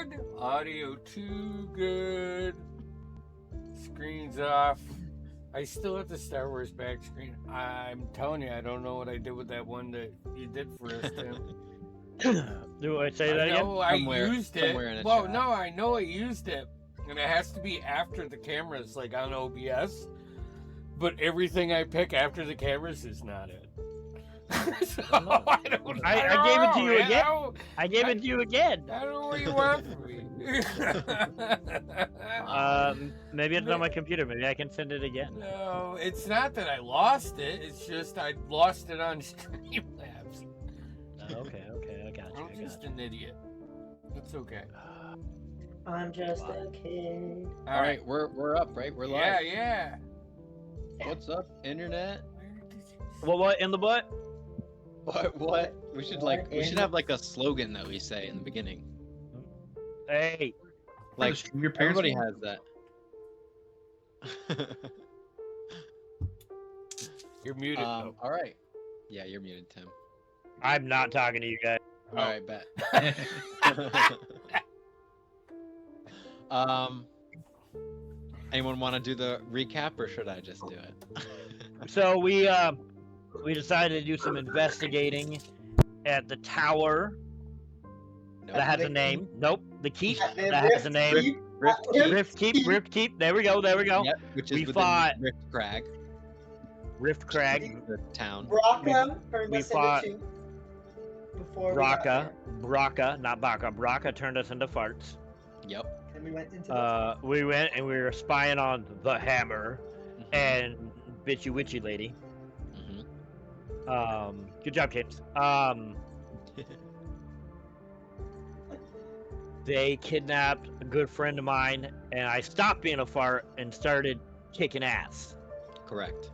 good. Audio too good. Screen's off. I still have the Star Wars back screen. I'm telling you, I don't know what I did with that one that you did for us, Tim. Do I say that again? No, I Somewhere- used it. somewhere in a Well, chat. no, I know I used it. And it has to be after the cameras, like on OBS. But everything I pick after the cameras is not it. So, I gave it to you man. again. I gave it to you again. I don't know what you want from me. Maybe it's on my computer. Maybe I can send it again. No, it's not that I lost it. It's just I lost it on Streamlabs. Okay, I got you. I'm just an idiot. It's okay. I'm just a kid. All right, we're up, right? We're live. Yeah. What's up, internet? What in the butt? What? We should have like a slogan that we say in the beginning. Hey, Like Your parents everybody has that. You're muted. All right. Yeah, you're muted, Tim. I'm not talking to you guys. All right, bet. Anyone want to do the recap, or should I just do it? So we decided to do some investigating at the tower that has a name. Nope, the keep that has a name. Rift Keep. There we go. Yep, which is We within fought- Rift Crag, Rift Crag. the town. Braca turned we us fought into two before we got there. Braca, not Baca. Braca turned us into farts. Yep. And we went into the We went and we were spying on the Hammer and Bitchy Witchy Lady. Mhm. Good job, kids. They kidnapped a good friend of mine, and I stopped being a fart and started kicking ass. Correct.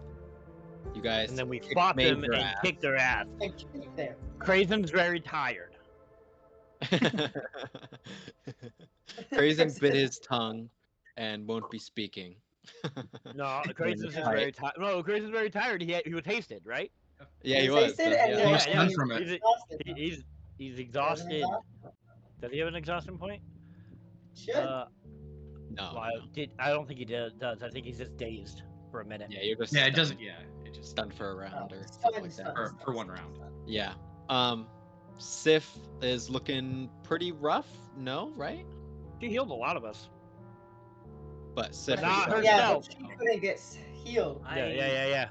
You guys. And then we kicked fought them major and ass. kicked their ass. and keep there. Crazen's very tired. Crazen bit his tongue and won't be speaking. No, Crazen's just very tired. No, Crazen's very tired. He was hasted, right? Yeah, he He was. tasted so, and yeah. then- He was stunned from it. He's, Exhausted. he's exhausted. Does he have an exhaustion point? Should. No. Well, I don't think he does. I think he's just dazed for a minute. Yeah, you're just Yeah, it stunned- doesn't. Yeah, it just stunned for a round or Stunned, something like that. stunned. for one round. Yeah. Sif is looking pretty rough. No, right? She healed a lot of us. But Sif. not is her- Yeah, but herself. she couldn't get healed. Yeah.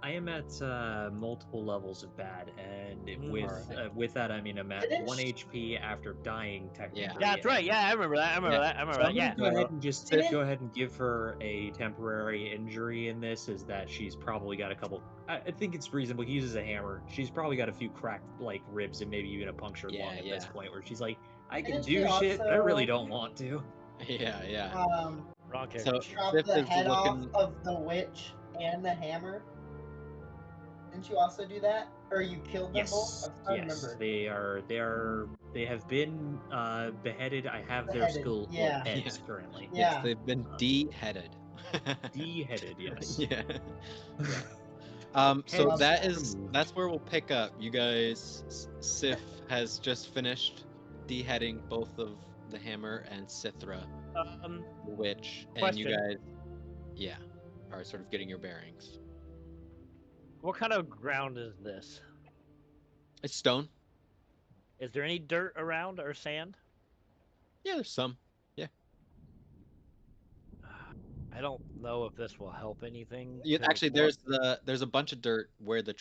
I am at multiple levels of bad, and Alright. with that I mean I'm at Finish? 1 HP after dying technically. Yeah, that's right. Yeah, I remember that. So I'm gonna go ahead and just Finish? go ahead and give her a temporary injury in this. Is that she's probably got a couple. I think it's reasonable. He uses a hammer. She's probably got a few cracked like ribs and maybe even a punctured lung at this point, where she's like, I can Didn't she do shit, but I also- really don't want to. Yeah. Wrong So character. Chop Sif the is head looking. off of the witch and the hammer. Didn't you also do that, or you killed them both? Yes, I'm trying to yes, remember. they have been beheaded. I have their Beheaded, skull yeah. heads currently. Yeah. Yes, they've been de-headed. Beheaded, yes. Yeah. Okay, So well, that's where we'll pick up. You guys, Sif has just finished de-heading both of the hammer and Sithra, the witch, and you Question. guys, yeah, are sort of getting your bearings. What kind of ground is this? It's stone. Is there any dirt around or sand? Yeah, there's some. Yeah. I don't know if this will help anything. Yeah, 'cause actually, what- there's a bunch of dirt where the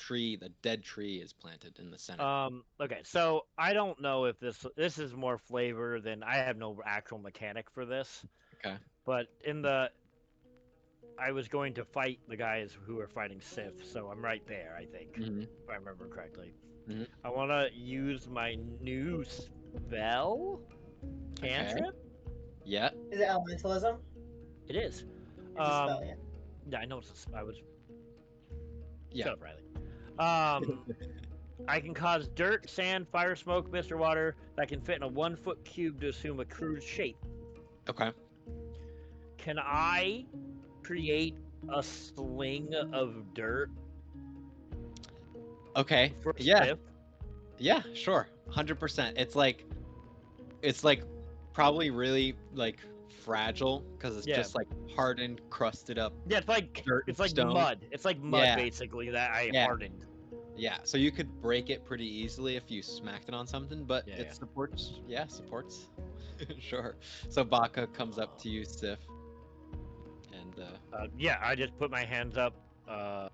dead tree is planted in the center. Okay, so I don't know if this is more flavor than I have no actual mechanic for this. Okay. But I was going to fight the guys who are fighting Sif, so I'm right there, I think, Mhm. if I remember correctly. Mhm. I want to use my new spell cantrip. Yeah. Is it elementalism? It is. It's a spell, yeah. Yeah, I know I was. Yeah. Shut up, Riley. I can cause dirt, sand, fire, smoke, mist, or water that can fit in a 1-foot cube to assume a crude shape. Okay. Can I create a sling of dirt Okay. for Yeah. Sif? Yeah. Sure. 100%. It's like probably really like fragile because it's Yeah. just like hardened, crusted up. Yeah, it's like Dirt and it's like stone. mud. It's like mud Yeah. basically that I Yeah. hardened. Yeah, so you could break it pretty easily if you smacked it on something, but Yeah, it yeah. supports. Yeah, supports. Sure. So Baka comes up to you, Sif, and Yeah, I just put my hands up. I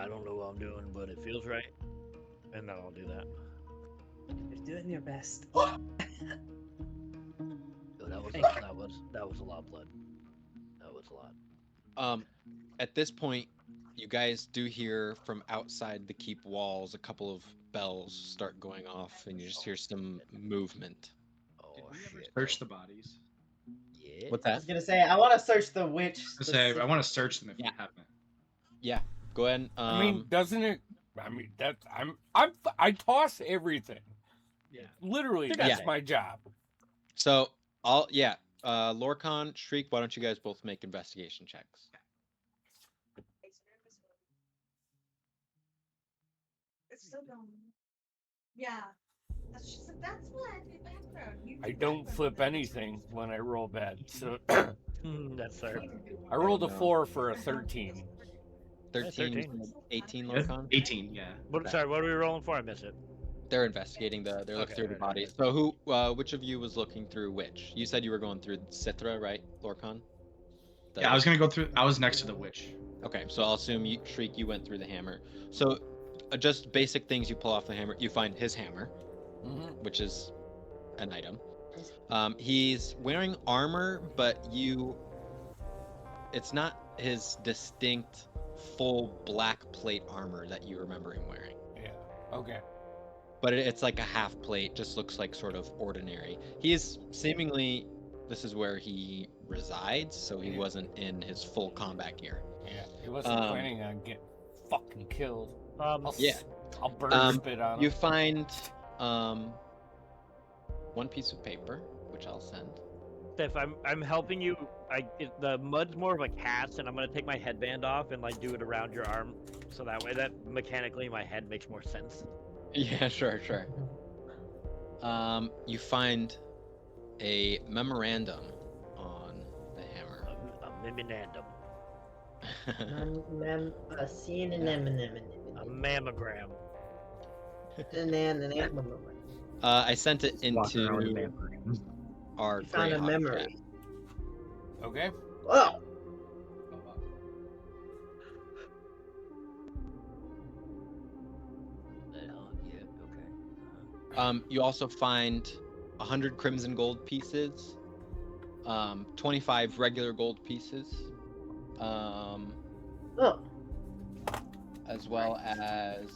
don't know what I'm doing, but it feels right, and then I'll do that. You're doing your best. Oh, that was a lot of blood. That was a lot. at this point, you guys do hear from outside the keep walls a couple of bells start going off, and you just hear some movement. Oh Did we ever shit. search the bodies? Yeah. What's I that? was gonna say I want to search the witch. I say I want to search them if Yeah. we haven't. Yeah, go ahead. I mean, doesn't it? I mean, that's I toss everything. Yeah. Literally, Yeah. that's my job. So Lorcan, Shriek, why don't you guys both make investigation checks? It's still going. Yeah. That's what the background. I don't flip anything when I roll bad. So That's fair. I rolled a 4 for a 13. 13, 18, Good. Lorcan? 18, yeah. Sorry, what are we rolling for? I missed it. They're investigating they're looking Okay, through the right, bodies. right. So which of you was looking through which? You said you were going through Cithra, right, Lorcan? Yeah, I was gonna go through. I was next to the witch. Okay, so I'll assume you, Shriek, you went through the hammer. So just basic things you pull off the hammer. You find his hammer, which is an item. He's wearing armor, but it's not his distinct full black plate armor that you remember him wearing. Yeah. Okay. But it's like a half plate, just looks like sort of ordinary. He's seemingly, this is where he resides, so he wasn't in his full combat gear. Yeah. He wasn't planning on getting fucking killed. Yeah. I'll burn spit on him. You find one piece of paper, which I'll send. If I'm helping you, the mud's more of a cast, and I'm gonna take my headband off and like do it around your arm, so that way that mechanically my head makes more sense. Yeah, sure. You find a memorandum on the hammer. A memorandum. A mammogram. I sent it Walking around with a into vampire. our Found a Greyhawk memory. chat. Okay. Whoa. Yeah, okay. You also find 100 crimson gold pieces, 25 regular gold pieces, as well as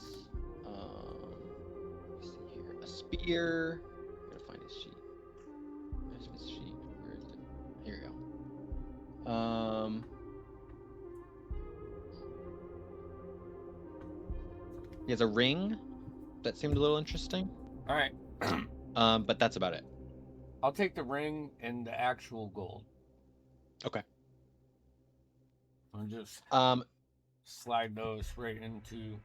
let's see here, a spear. Gotta find his sheet. Where's his sheet? Where is it? Here you go. He has a ring that seemed a little interesting. All right. But that's about it. I'll take the ring and the actual gold. Okay. I'll just slide those right into.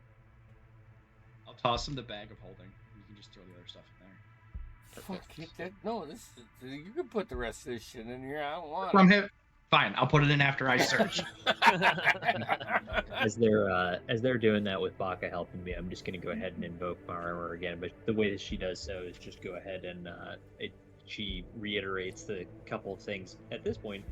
I'll toss him the bag of holding. You can just throw the other stuff in there. Fuck, get that. No, you can put the rest of this shit in here. I don't want From him. Fine, I'll put it in after I search. As they're doing that with Baka helping me, I'm just gonna go ahead and invoke my armor again. But the way that she does so is just go ahead and she reiterates the couple of things. At this point,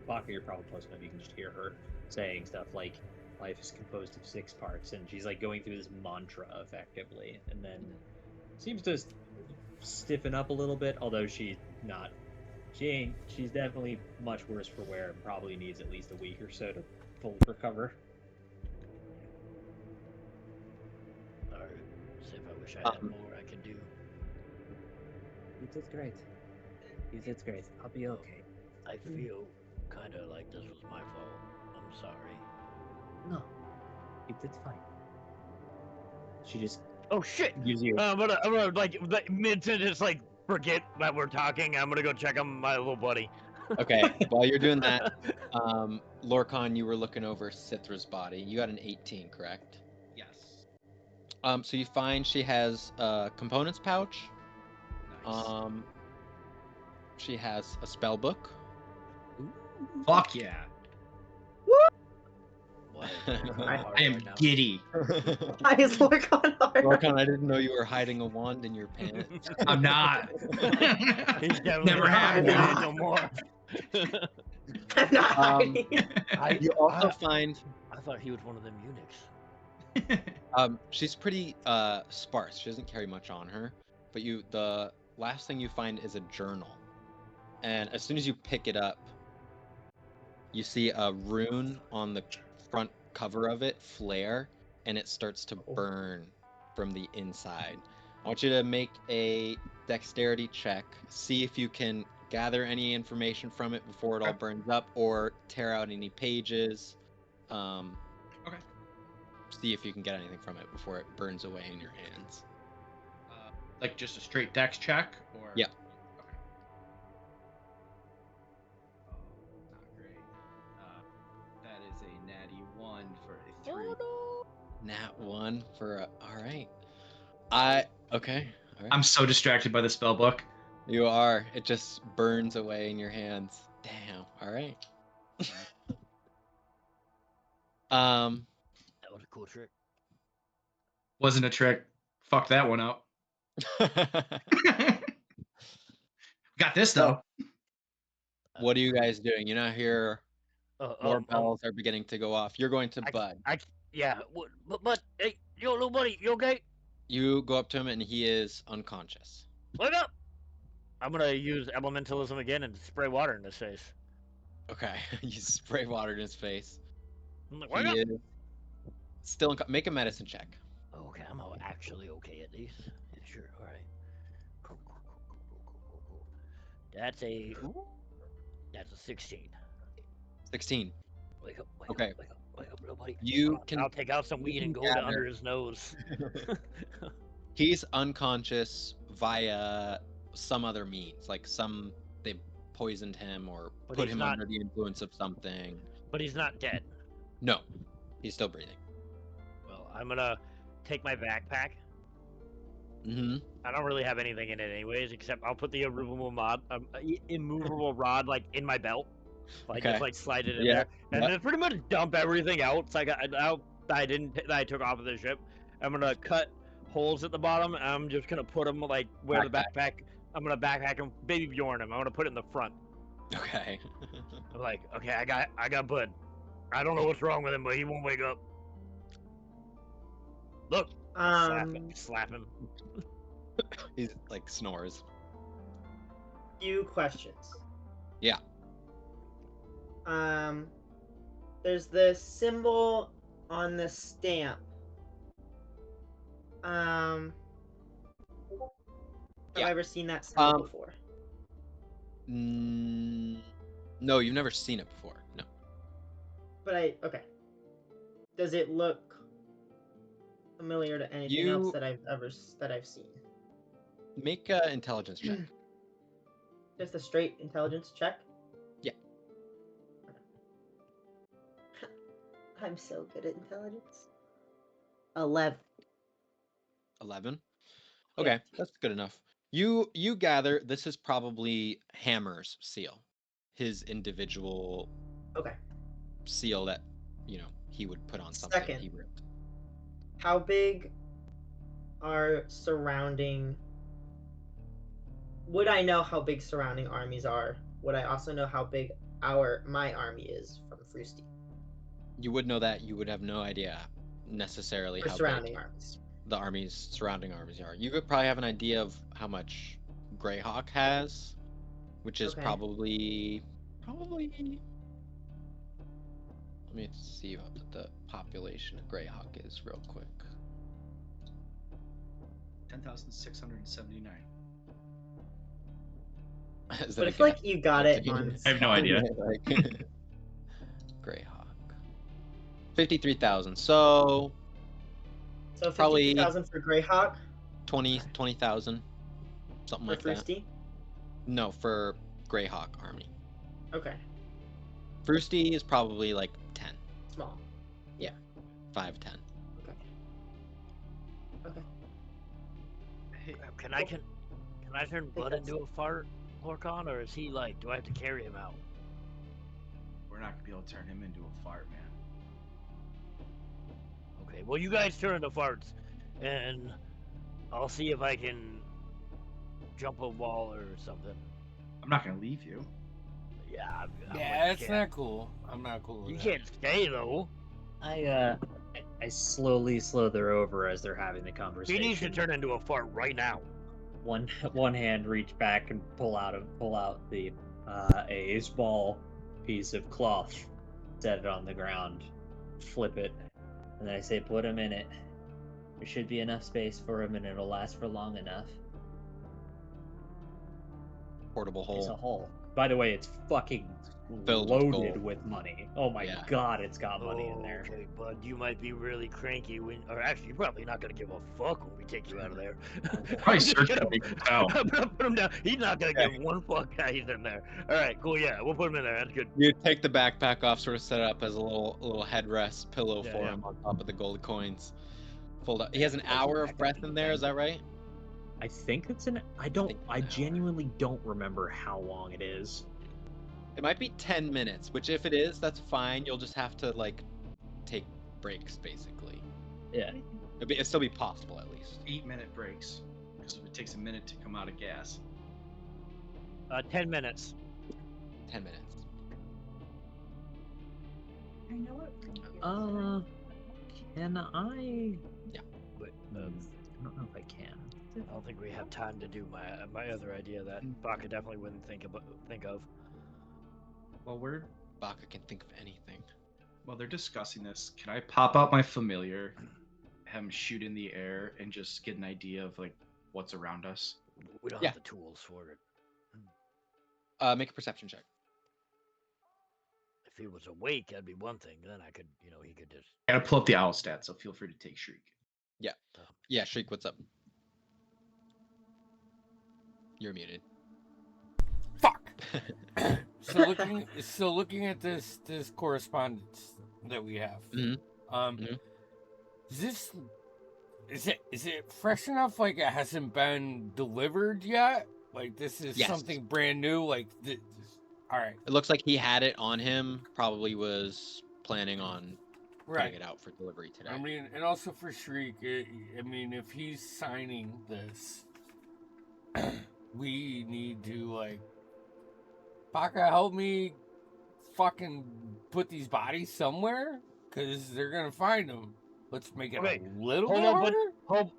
Baka, you're probably close enough. You can just hear her saying stuff like, "Life is composed of 6 parts," and she's like going through this mantra effectively, and then seems to stiffen up a little bit. Although she's not. She's definitely much worse for wear and probably needs at least a week or so to fully recover. Alright, see if I wish I had more I could do. You did great. You did great. I'll be okay. I feel kind of like this was my fault. I'm sorry. No, you did fine. She just Oh shit! gives you. I'm gonna like mid sentence like forget that we're talking. I'm gonna go check on my little buddy. Okay, while you're doing that, Lorcan, you were looking over Cithra's body. You got an 18, correct? Yes. So you find she has a components pouch, She has a spell book. Fuck yeah. I am giddy. Eyes look on hard. Lorcan, I didn't know you were hiding a wand in your pants. I'm not. He's definitely Never not have hiding been. it no more. I'm not hiding. You also find I thought he was one of them eunuchs. she's pretty sparse. She doesn't carry much on her. But the last thing you find is a journal. And as soon as you pick it up, you see a rune on the front cover of it flare, and it starts to burn from the inside. I want you to make a dexterity check. See if you can gather any information from it before it all burns up, or tear out any pages. Okay. See if you can get anything from it before it burns away in your hands. Like just a straight dex check, or Yeah. Okay. Not great. That is a natty 1 for a 3. Nat 1 for a. All right. Okay. All right. I'm so distracted by the spell book. You are. It just burns away in your hands. Damn. All right. That was a cool trick. Wasn't a trick. Fuck that one up. Got this though. What are you guys doing? You know, here more bells are beginning to go off. You're going to Bud. Yeah, but hey, yo, little buddy, you okay? You go up to him and he is unconscious. Wake up! I'm gonna use elementalism again and spray water in his face. Okay, you spray water in his face. I'm like, wake He up! is still make a medicine check. Okay, I'm actually okay at least. Yeah, sure, all right. Cool. That's a 16. 16. Wake up! Okay. Wake up, little buddy. I'll take out some weed and go under his nose. He's unconscious via some other means, like they poisoned him or put him under the influence of something. But he's not dead. No, he's still breathing. Well, I'm gonna take my backpack. Mm-hmm. I don't really have anything in it anyways, except I'll put the immovable rod like in my belt, like just like slide it in there, and then pretty much dump everything else I took off of the ship. I'm gonna cut holes at the bottom, and I'm just gonna put them like where the backpack. I'm gonna backpack him, baby Bjorn him. I'm gonna put it in the front. Okay. I'm like, okay, I got Bud. I don't know what's wrong with him, but he won't wake up. Look, slap him. He's like snores. Few questions. Yeah. There's the symbol on the stamp. Have I ever seen that symbol before? No, you've never seen it before. No. But okay. Does it look familiar to anything else that I've seen? Make an intelligence check. Just a straight intelligence check? Yeah. I'm so good at intelligence. 11. 11? Okay, that's good enough. You gather this is probably Hammer's seal. His individual seal that, he would put on something Second, he ripped. how big are surrounding... Would I know how big surrounding armies are? Would I also know how big my army is from Frusty? You would know that. You would have no idea necessarily how surrounding big armies. surrounding armies are. You could probably have an idea of how much Greyhawk has, which is probably. Let me see what the population of Greyhawk is real quick. 10,679. But I feel like you got it on... I have no idea. Greyhawk. 53,000. So probably 50,000 for Greyhawk? 20,000. Something like that. For Frusty? No, for Greyhawk army. Okay. Frusty is probably like 10. Small. Yeah. 5, 10. Okay. Can I Can I turn blood into a fart, Lorcan, or is he like? Do I have to carry him out? We're not gonna be able to turn him into a fart, man. Okay. Well, you guys turn into farts, and I'll see if I can jump a wall or something. I'm not gonna leave you. Yeah. Yeah, that's not cool. I'm not cool with You that. can't stay though. I slowly slither over as they're having the He conversation. needs to turn into a fart right now. One hand reach back and pull out the a small piece of cloth, set it on the ground, flip it, and then I say, put him in it. There should be enough space for him, and it'll last for long enough. Portable It's a hole. hole. By the way, it's fucking Filled with loaded gold. with money. Oh my Yeah. god, it's got money in there. Okay, bud, you might be really cranky when, or actually, you're probably not gonna give a fuck when we take you out of there. Probably search him. I'm gonna put him down. He's not gonna give one fuck that he's in there. All right, cool. Yeah, we'll put him in there. That's good. You take the backpack off, sort of set it up as a little headrest pillow Yeah, for yeah. him on top of the gold coins. Fold up. He has an hour of breath in there. Is that right? I think it's I genuinely don't remember how long it is. It might be 10 minutes. Which, if it is, that's fine. You'll just have to like take breaks, basically. Yeah. It'll still be possible at least. 8-minute breaks. Because it takes a minute to come out of gas. 10 minutes. 10 minutes. I know what. Can I? Yeah. But, I don't know if I can. I don't think we have time to do my other idea that Baka definitely wouldn't think of. Well, Baka can think of anything. while they're discussing this, can I pop out my familiar, have him shoot in the air, and just get an idea of like what's around us? We don't Yeah. have the tools for it. Make a perception check. If he was awake, that'd be one thing. Then I could, he could just. I gotta pull up the owl stat, so feel free to take Shriek. Yeah, Shriek, what's up? You're muted. Fuck. So looking at this correspondence that we have, Mhm. Mhm. Is it fresh enough? Like it hasn't been delivered yet? Like this is Yes. something brand new? Like all right, It looks like he had it on him. Probably was planning on putting right. it out for delivery today. I mean, and also for Shriek, I mean, if he's signing this, we need to like, Baka, help me fucking put these bodies somewhere, because they're gonna find them. Let's make it Okay, a little hold bit on, harder.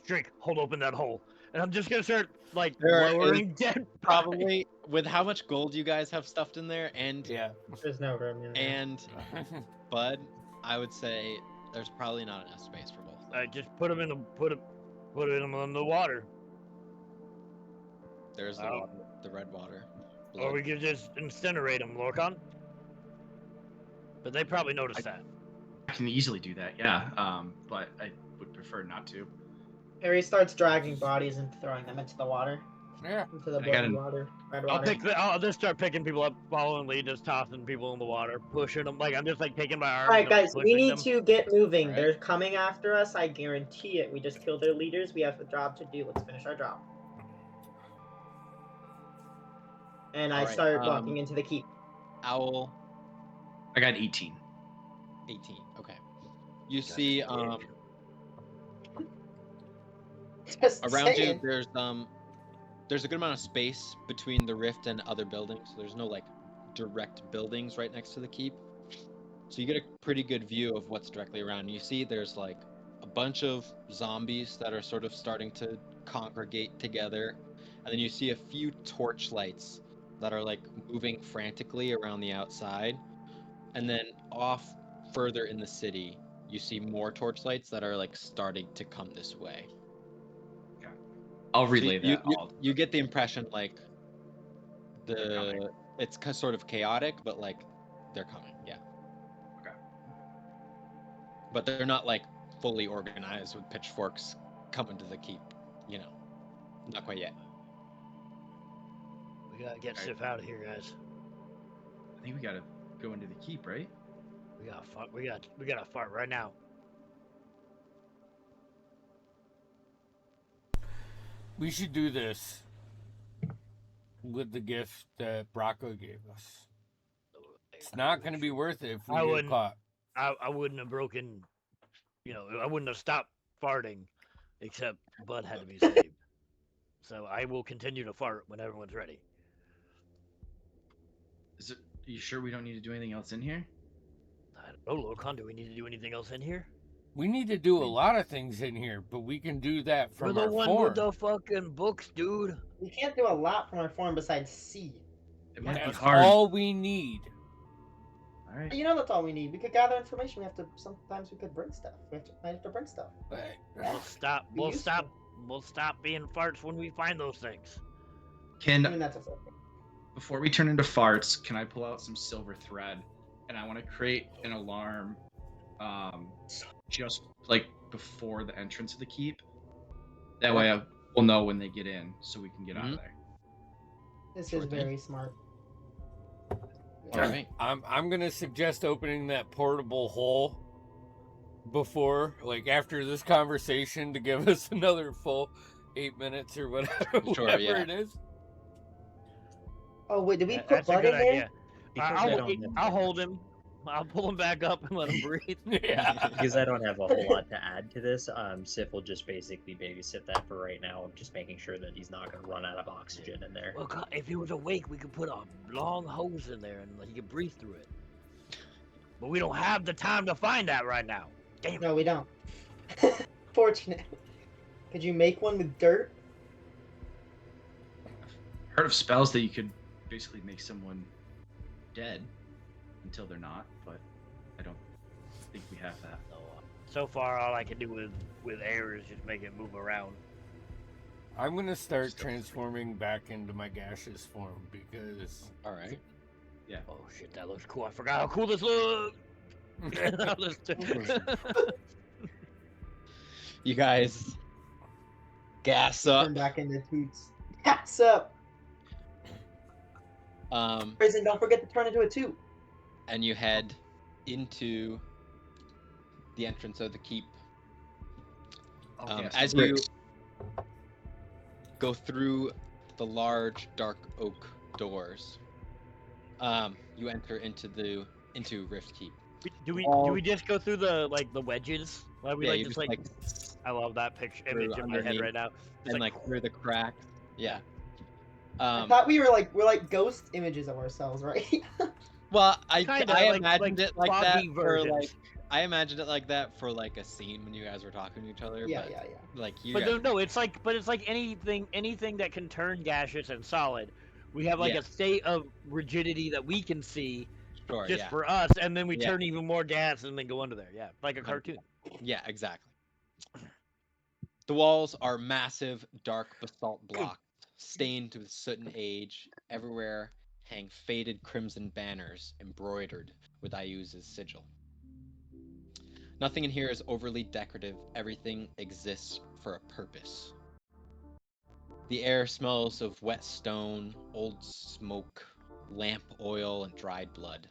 Drake, hold open that hole, and I'm just gonna start like There lowering dead. Probably with how much gold you guys have stuffed in there, and Yeah. There's no room. and Bud, I would say there's probably not enough space for both. I just put him in the water, There's the Oh. water, the red water. or we could just incinerate him, Lorcan. But they probably noticed that. I can easily do that, yeah. But I would prefer not to. Harry starts dragging bodies and throwing them into the water. Yeah. Into the I gotta- bloody water. Red I'll water. I'll just start picking people up, following lead, just tossing people in the water, pushing them. Like I'm just like taking my arms. Alright, and guys, we pushing need them. to get moving. Alright. They're coming after us. I guarantee it. We just killed their leaders. We have a job to do. Let's finish our job. And I Alright, start walking into the keep. Owl, I got 18. 18. Okay. You see, Just around saying. you, there's a good amount of space between the rift and other buildings. So there's no like direct buildings right next to the keep. So you get a pretty good view of what's directly around. You see there's like a bunch of zombies that are sort of starting to congregate together. And then you see a few torchlights that are like moving frantically around the outside. And then off further in the city, you see more torchlights that are like starting to come this way. I'll So relay you, that. you get the impression like They're coming. it's sort of chaotic, but like they're coming, yeah. Okay. But they're not like fully organized with pitchforks coming to the keep, not quite yet. We gotta get Alright. Sif out of here, guys. I think we gotta go into the keep, right? We gotta fart right now. We should do this. with the gift that Brocco gave us. It's not going to be worth it if we I get wouldn't- caught. I wouldn't have broken, I wouldn't have stopped farting, except Bud had to be saved. So I will continue to fart when everyone's ready. Are you sure we don't need to do anything else in here? I don't know, Lorcan, do we need to do anything else in here? We need to do a lot of things in here, but we can do that We're from the our one form. with the fucking books, dude. We can't do a lot from our form besides C. It might be That's hard. all we need. All right. You know that's all we need. We could gather information. Sometimes we could bring stuff. Might have to bring stuff. We'll stop. Be We'll useful. stop. We'll stop being farts when we find those things. I mean, Can that's a fair thing. before we turn into farts, can I pull out some silver thread, and I want to create an alarm, just like before the entrance of the keep. That way, we'll know when they get in, so we can get out of there. This Sure is thing. very smart. All right. I'm gonna suggest opening that portable hole before, like after this conversation, to give us another full 8 minutes or whatever, whatever yeah. it is. Oh wait, did we put That's a Bud good in there? idea. Because I don't I'll hold him. I'll pull him back up and let him breathe. Yeah. Because I don't have a whole lot to add to this. Sif will just basically babysit that for right now, just making sure that he's not going to run out of oxygen in there. Well, God, if he was awake, we could put a long hose in there and he could breathe through it. But we don't have the time to find that right now. Damn. No, we don't. Fortunate. Could you make one with dirt? Heard of spells that you could basically make someone dead until they're not, but I don't think we have that. So far, all I can do with air is just make it move around. I'm gonna start transforming back into my gaseous form because All right. Oh shit, that looks cool. I forgot how cool this looks. You guys gas up. Turn back into toots. Gas up. Prison, don't forget to turn into a toot. And you head into the entrance of the keep. Okay, As so you go through the large dark oak doors, you enter into Rift Keep. do we just go through the wedges? Like we Yeah, like you just just, like, I love that picture image in my head underneath right now. It's and like through the crack. Yeah. I thought we're like ghost images of ourselves, right? Well, I Kinda, imagined it like that foggy for versions. like I imagined it like that for like a scene when you guys were talking to each other. yeah, but, yeah. Like you. But guys, no, it's like anything that can turn gaseous and solid. We have like Yeah. a state of rigidity that we can see sure. just Yeah. for us, and then we Yeah. turn even more gas and then go under there. Yeah, like a cartoon. Yeah. Exactly. The walls are massive, dark basalt blocks, stained with soot and age. Everywhere hang faded crimson banners embroidered with Ayuza's sigil. Nothing in here is overly decorative. Everything exists for a purpose. The air smells of wet stone, old smoke, lamp oil, and dried blood.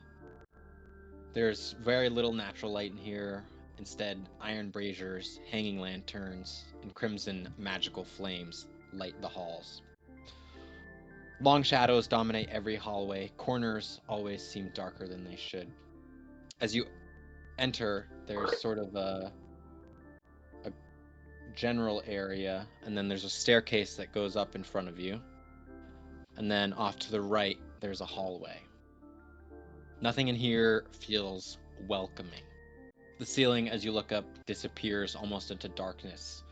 There's very little natural light in here. Instead, iron braziers, hanging lanterns, and crimson magical flames light the halls. Long shadows dominate every hallway. Corners always seem darker than they should. As you enter, there's sort of a general area, and then there's a staircase that goes up in front of you. And then off to the right, there's a hallway. Nothing in here feels welcoming. The ceiling, as you look up, disappears almost into darkness.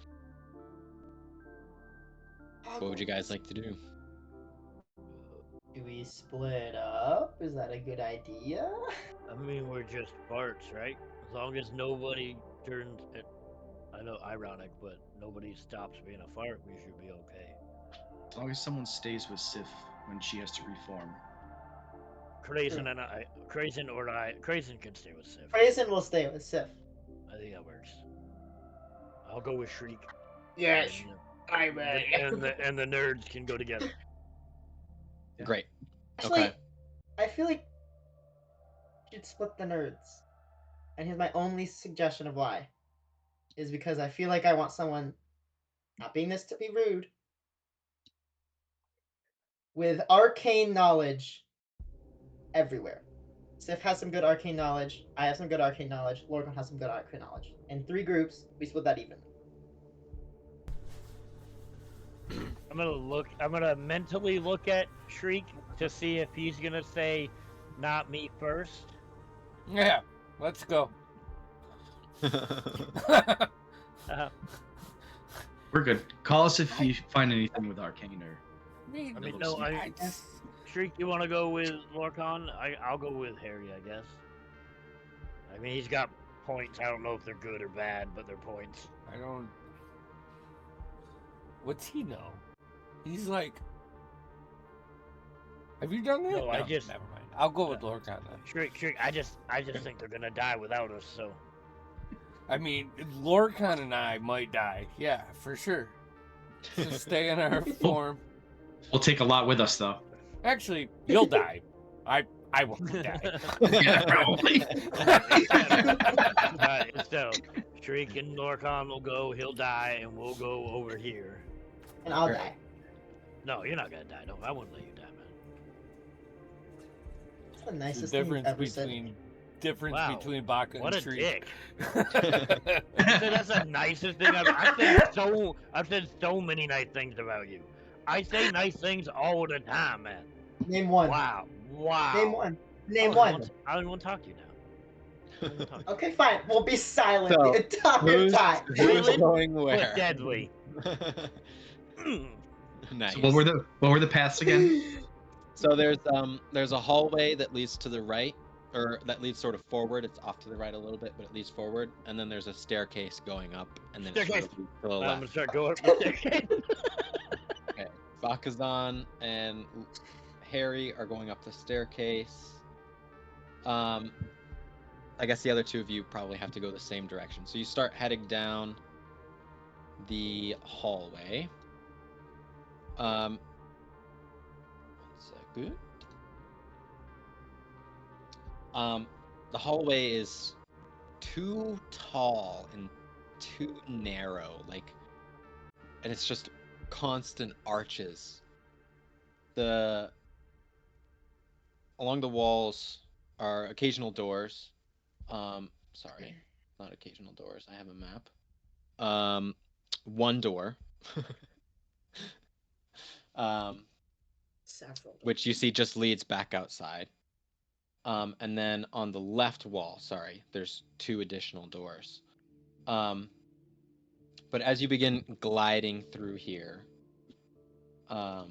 What would you guys like to do? Do we split up? Is that a good idea? I mean, we're just farts, right? As long as nobody turns it. I know, ironic, but nobody stops being a fart, we should be okay. As long as someone stays with Sif when she has to reform. Crazen Crazen can stay with Sif. Prison will stay with Sif. I think that works. I'll go with Shriek. Yes, And, I'm ready. and the nerds can go together. Yeah. Great. Actually, Okay. I feel like we should split the nerds. And here's my only suggestion of why. Is because I feel like I want someone, not being this to be rude, with arcane knowledge everywhere. Sif has some good arcane knowledge. I have some good arcane knowledge. Lorcan has some good arcane knowledge. In 3 groups, we split that even. I'm gonna mentally look at Shriek to see if he's gonna say, "Not me first." Yeah, let's go. We're good. Call us if you find anything with arcane or. I mean, no, Shriek, you want to go with Lorcan? I'll go with Harry, I guess. I mean, he's got points. I don't know if they're good or bad, but they're points. I don't. What's he know? He's like. Have you done that? No, I just. Never mind. I'll go with Lorcan then. Shriek, I just think they're gonna die without us. So. I mean, Lorcan and I might die. Yeah, for sure. Just stay in our form. We'll take a lot with us, though. Actually, you'll die. I won't die. Yeah, probably. So, Shriek and Lorcan will go. He'll die, and we'll go over here. And I'll die. No, you're not gonna die. No, I wouldn't let you die, man. That's the nicest The thing you've ever said. difference Wow, between Baka what and a Shriek. dick! That's the nicest thing I've said so many nice things about you. I say nice things all the time, man. Name one. Wow. Name one. Name one. I don't want to talk to you now. Okay, fine. We'll be silent So, the entire time. Who's going But where? deadly. Nice. So what were the paths again? So there's a hallway that leads to the right, or that leads sort of forward. It's off to the right a little bit, but it leads forward. And then there's a staircase going up, and then it sort of leads to the I'm left. gonna start going up the staircase. Okay. Bakazan and Harry are going up the staircase. I guess the other two of you probably have to go the same direction. So you start heading down the hallway. 1 second. The hallway is too tall and too narrow, and it's just constant arches. Along the walls are occasional doors. Sorry, not occasional doors. I have a map. One door. Which you see just leads back outside. And then on the left wall, there's 2 additional doors. But as you begin gliding through here, Sorry.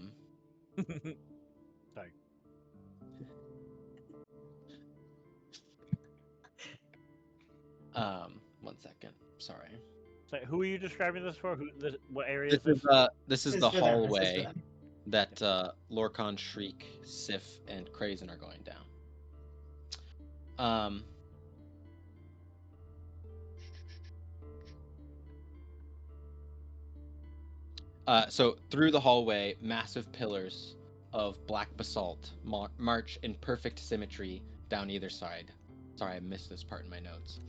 1 second. Sorry. So who are you describing this for? What area is This this? is It's the for them, it's for hallway them. that Lorcan, Shriek, Sif, and Krazen are going down. So through the hallway, massive pillars of black basalt march in perfect symmetry down either side. Sorry, I missed this part in my notes.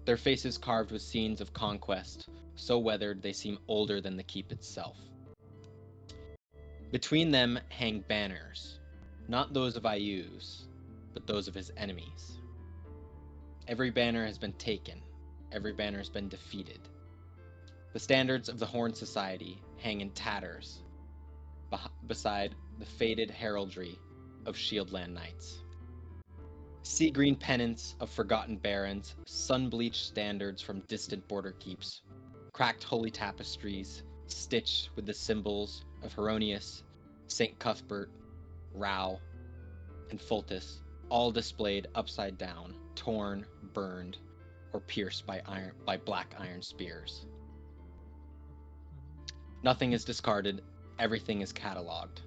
Their faces carved with scenes of conquest, so weathered they seem older than the keep itself. Between them hang banners, not those of Ayu's, but those of his enemies. Every banner has been taken, every banner has been defeated. The standards of the Horn Society hang in tatters beside the faded heraldry of Shieldland Knights. Sea green pennants of forgotten barons, sun-bleached standards from distant border keeps, cracked holy tapestries stitched with the symbols of Heronius, St. Cuthbert, Rao, and Fultus, all displayed upside down, torn, burned, or pierced by black iron spears. Nothing is discarded, everything is catalogued.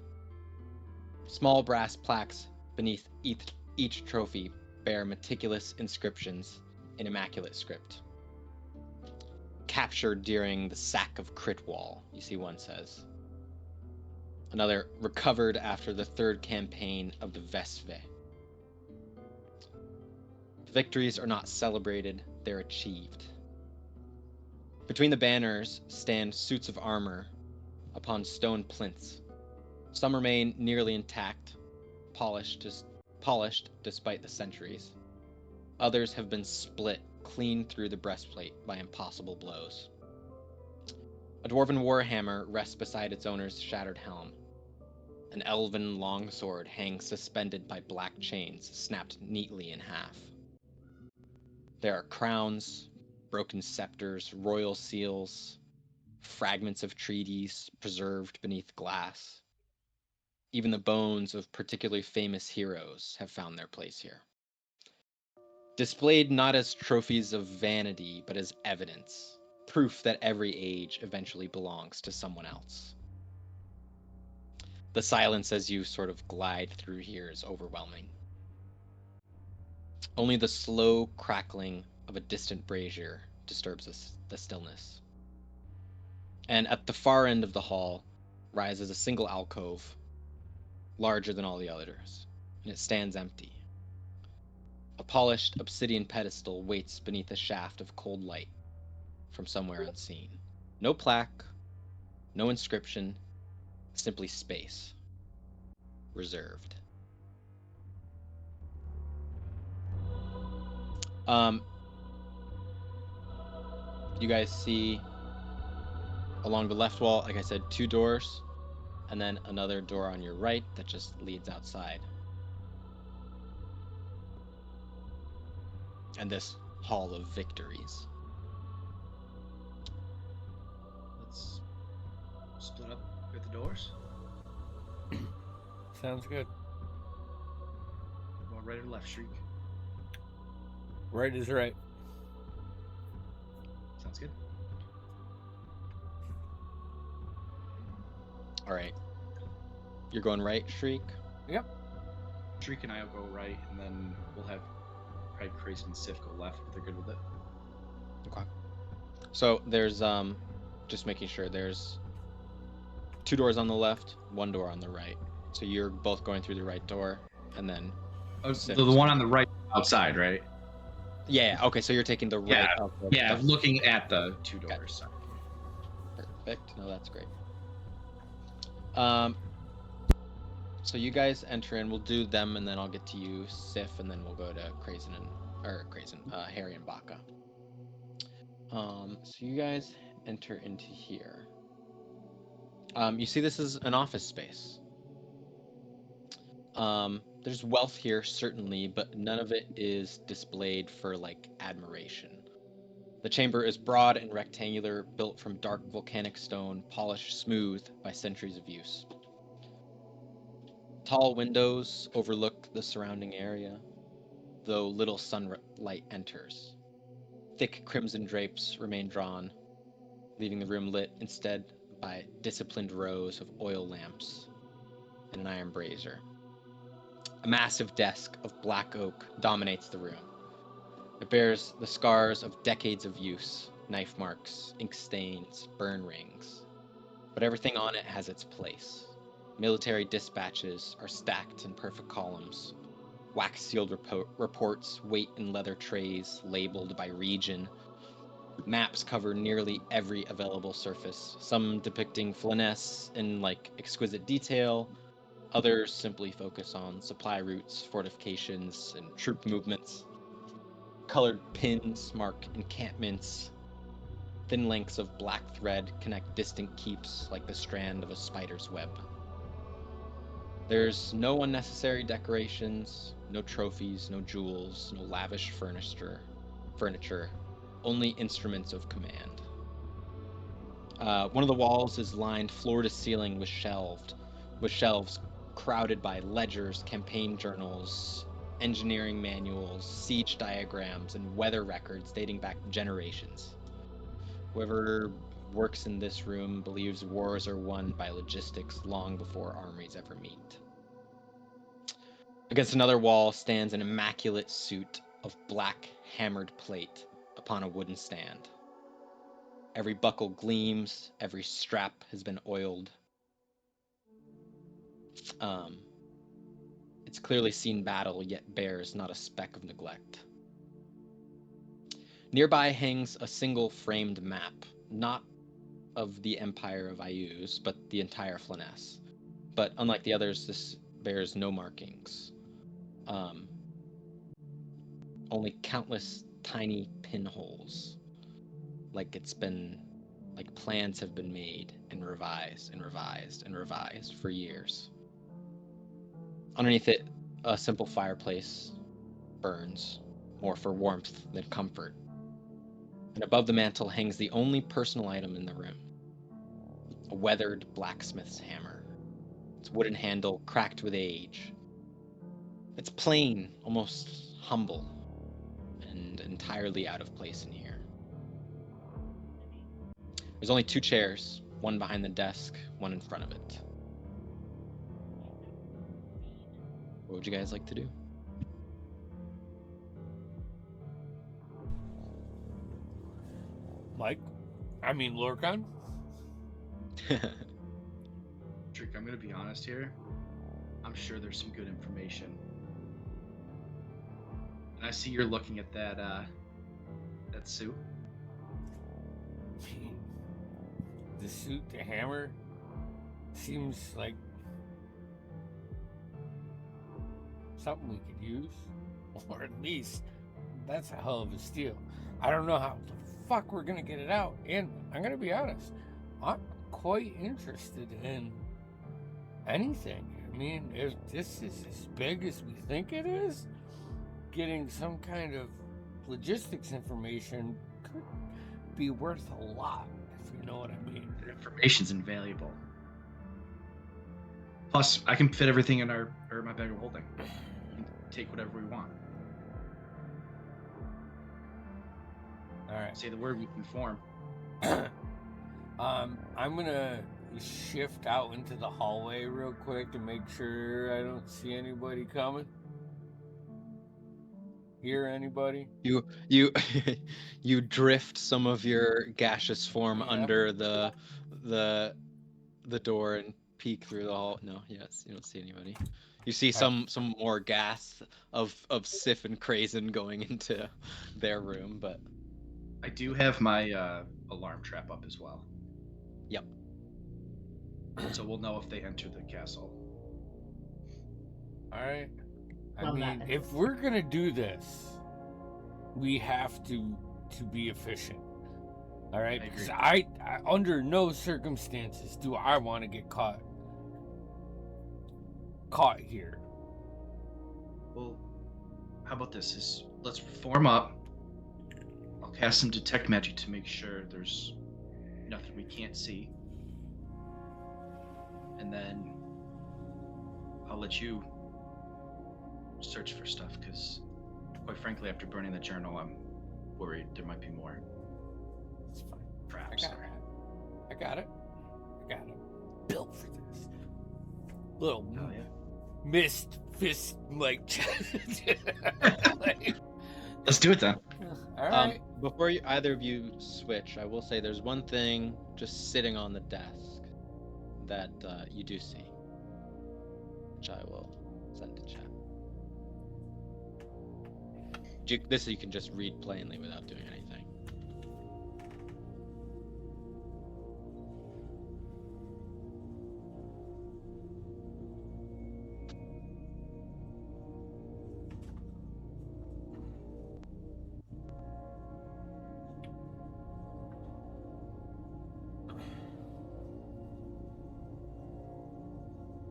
Small brass plaques beneath each trophy bear meticulous inscriptions in immaculate script. Captured during the sack of Critwall, you see one says. Another, recovered after the 3rd campaign of the Vesve. Victories are not celebrated, they're achieved. Between the banners stand suits of armor upon stone plinths. Some remain nearly intact, polished despite the centuries. Others have been split clean through the breastplate by impossible blows. A dwarven warhammer rests beside its owner's shattered helm. An elven longsword hangs suspended by black chains, snapped neatly in half. There are crowns, broken scepters, royal seals, fragments of treaties preserved beneath glass. Even the bones of particularly famous heroes have found their place here. Displayed not as trophies of vanity, but as evidence, proof that every age eventually belongs to someone else. The silence as you sort of glide through here is overwhelming. Only the slow crackling of a distant brazier disturbs the stillness. And at the far end of the hall rises a single alcove, larger than all the others, and it stands empty. A polished obsidian pedestal waits beneath a shaft of cold light from somewhere unseen. No plaque, no inscription, simply space. Reserved. You guys see along the left wall, like I said, 2 doors, and then another door on your right that just leads outside. And this Hall of Victories. Let's split up at the doors. Sounds good. Going right or left, Shriek? Right is right. Sounds good. All right. You're going right, Shriek? Yep. Shriek and I will go right, and then we'll have Craig, Crazy, and Sif go left if they're good with it. Okay. So there's just making sure there's 2 doors on the left, 1 door on the right. So you're both going through the right door, and then the one on the right outside, right? Yeah. Okay. So you're taking the right. Yeah. Looking at the 2 doors. Okay. Perfect. No, that's great. So you guys enter in. We'll do them, and then I'll get to you, Sif, and then we'll go to Harry and Baka. So you guys enter into here. You see this is an office space. There's wealth here, certainly, but none of it is displayed for, like, admiration. The chamber is broad and rectangular, built from dark volcanic stone, polished smooth by centuries of use. Tall windows overlook the surrounding area, though little sunlight enters. Thick crimson drapes remain drawn, leaving the room lit instead by disciplined rows of oil lamps and an iron brazier. A massive desk of black oak dominates the room. It bears the scars of decades of use, knife marks, ink stains, burn rings. But everything on it has its place. Military dispatches are stacked in perfect columns. Wax-sealed reports wait in leather trays, labeled by region. Maps cover nearly every available surface, some depicting finesse in, like, exquisite detail. Others simply focus on supply routes, fortifications, and troop movements. Colored pins mark encampments. Thin lengths of black thread connect distant keeps like the strand of a spider's web. There's no unnecessary decorations, no trophies, no jewels, no lavish furniture, only instruments of command. One of the walls is lined floor to ceiling with shelves crowded by ledgers, campaign journals, engineering manuals, siege diagrams, and weather records dating back generations. Whoever works in this room believes wars are won by logistics long before armies ever meet. Against another wall stands an immaculate suit of black hammered plate upon a wooden stand. Every buckle gleams, every strap has been oiled. It's clearly seen battle, yet bears not a speck of neglect. Nearby hangs a single framed map, not of the Empire of Ayuz, but the entire Flanaess. but unlike the others, this bears no markings. Only countless tiny pinholes, like plans have been made and revised and revised and revised for years. Underneath it, a simple fireplace burns, more for warmth than comfort. And above the mantel hangs the only personal item in the room, a weathered blacksmith's hammer, its wooden handle cracked with age. It's plain, almost humble, and entirely out of place in here. There's only 2 chairs, one behind the desk, one in front of it. What would you guys like to do? Lorcan? Trick, I'm gonna be honest here. I'm sure there's some good information. And I see you're looking at that suit. The suit, the hammer, seems like something we could use. Or at least, that's a hell of a steal. I don't know how the fuck we're gonna get it out. And I'm gonna be honest, I'm quite interested in anything. I mean, if this is as big as we think it is, getting some kind of logistics information could be worth a lot, if you know what I mean. The information's invaluable. Plus, I can fit everything in my bag of holding. We can take whatever we want. All right. Say the word, we can form. I'm gonna shift out into the hallway real quick to make sure I don't see anybody coming. Hear anybody? You you drift some of your gaseous form under the door and peek through the hall. No, yes, you don't see anybody. You see some more gas of Sif and Krazen going into their room, but I do have my alarm trap up as well. Yep. So we'll know if they enter the castle. All right. I mean, if we're gonna do this, we have to be efficient. All right, because I under no circumstances do I want to get caught here. Well, how about this? Let's form up. I'll cast some detect magic to make sure there's nothing we can't see, and then I'll let you search for stuff, because quite frankly, after burning the journal, I'm worried there might be more. It's fine. Perhaps. I got it. Built for this. Little mist fist like. Let's do it then. All right. Before either of you switch, I will say there's one thing just sitting on the desk that you do see, which I will send to chat. This you can just read plainly without doing anything.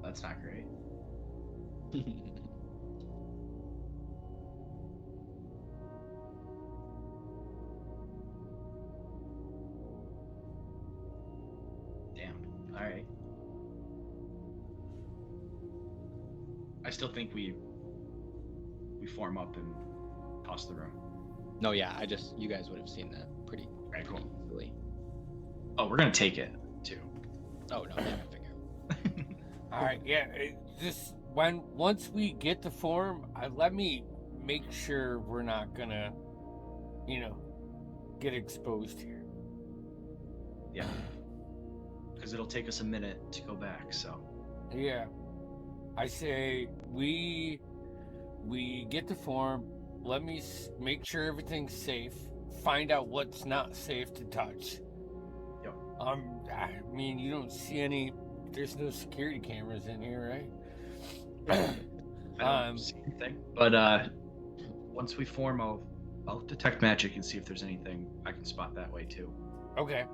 That's not great. Damn. All right. I still think we form up and toss the room. No, yeah, you guys would have seen that pretty cool. easily. Oh, we're gonna take it too. Oh no, yeah, I figure. All right, yeah. Just once we get the form, let me make sure we're not gonna, get exposed here. Yeah. Because it'll take us a minute to go back. So. Yeah. I say we get the form. Let me make sure everything's safe. Find out what's not safe to touch. Yep. I mean, you don't see any there's no security cameras in here, right? I don't see anything. But once we form, I'll detect magic and see if there's anything I can spot that way too. Okay.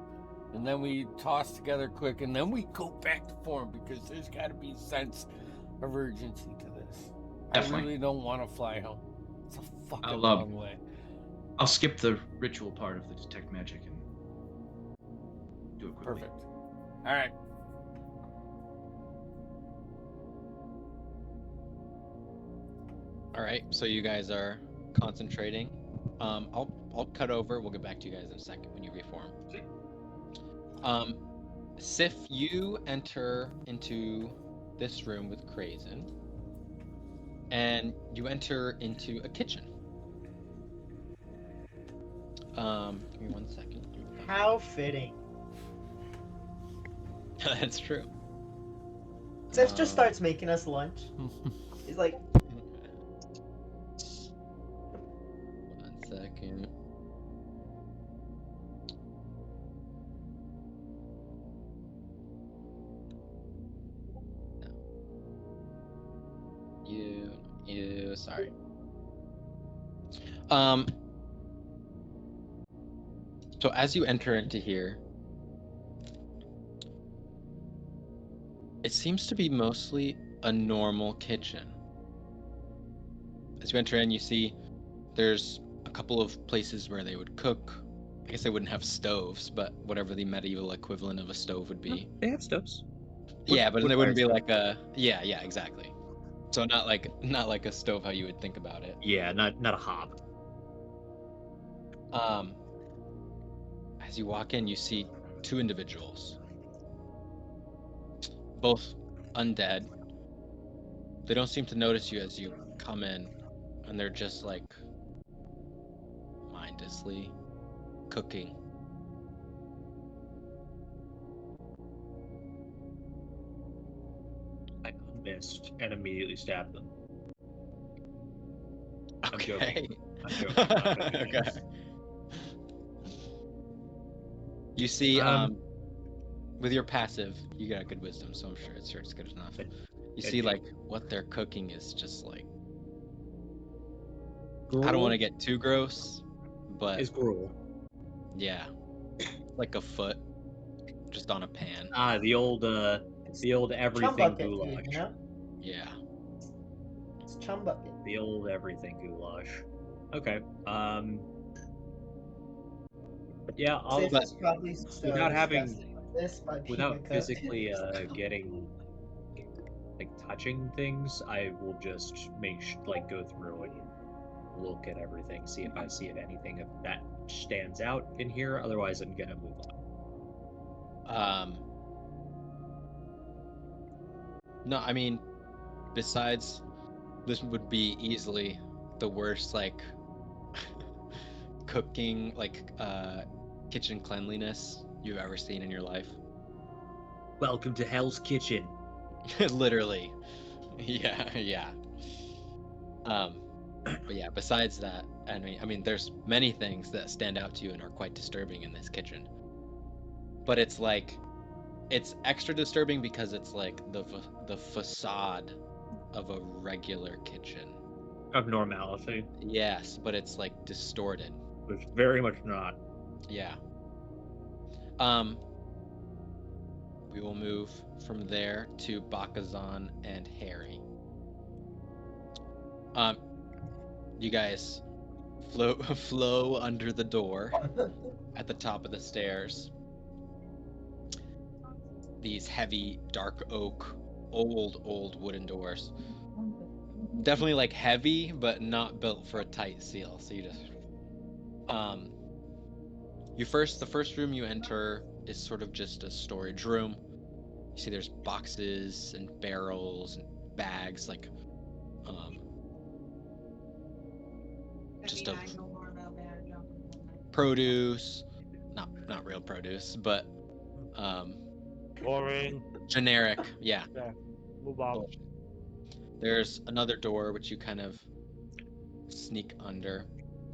And then we toss together quick, and then we go back to form because there's got to be a sense of urgency to this. Definitely. I really don't want to fly home. It's a fucking I'll, long way. I'll skip the ritual part of the detect magic and do it quickly. Perfect. All right. All right, so you guys are concentrating. I'll cut over. We'll get back to you guys in a second when you reform. Sif, you enter into this room with Krazen, and you enter into a kitchen. Give me 1 second. How fitting. That's true. Seth just starts making us lunch. He's like, 1 second. You, sorry. So as you enter into here, it seems to be mostly a normal kitchen. As you enter in, you see there's a couple of places where they would cook. I guess they wouldn't have stoves, but whatever the medieval equivalent of a stove would be. They have stoves. Yeah, but they wouldn't be stove. like a yeah, exactly. So not like a stove how you would think about it. Yeah, not a hob. As you walk in, you see two individuals, both undead. They don't seem to notice you as you come in, and they're just like mindlessly cooking. I missed and immediately stabbed them. Okay. I'm joking. Okay. You see, with your passive, you got good wisdom, so I'm sure it's good enough. You see, like, what they're cooking is just like, I don't want to get too gross, but It's gruel. yeah, like a foot, just on a pan. Ah, the old everything bucket, goulash. you know? Yeah. It's chum bucket. The old everything goulash. Okay. Yeah, I'll Sif is probably so without having disgusted by this by being a without cook. physically getting like touching things, I will just go through and look at everything, see if I see if anything of that stands out in here. Otherwise, I'm gonna move on. No, I mean, besides, this would be easily the worst, like, cooking, like, kitchen cleanliness you've ever seen in your life. Welcome to Hell's Kitchen. Literally. Yeah. But yeah, besides that, I mean, there's many things that stand out to you and are quite disturbing in this kitchen. But it's like, it's extra disturbing because it's like the facade of a regular kitchen. Of normality. Yes, but it's like distorted. Which very much not. Yeah. We will move from there to Bakazan and Harry. You guys flow under the door at the top of the stairs. These heavy, dark oak, old wooden doors. Definitely like heavy, but not built for a tight seal. So you just, the first room you enter is sort of just a storage room. You see there's boxes and barrels and bags, like, just of produce, not real produce, but Boring. generic. Yeah. Move on. There's another door which you kind of sneak under,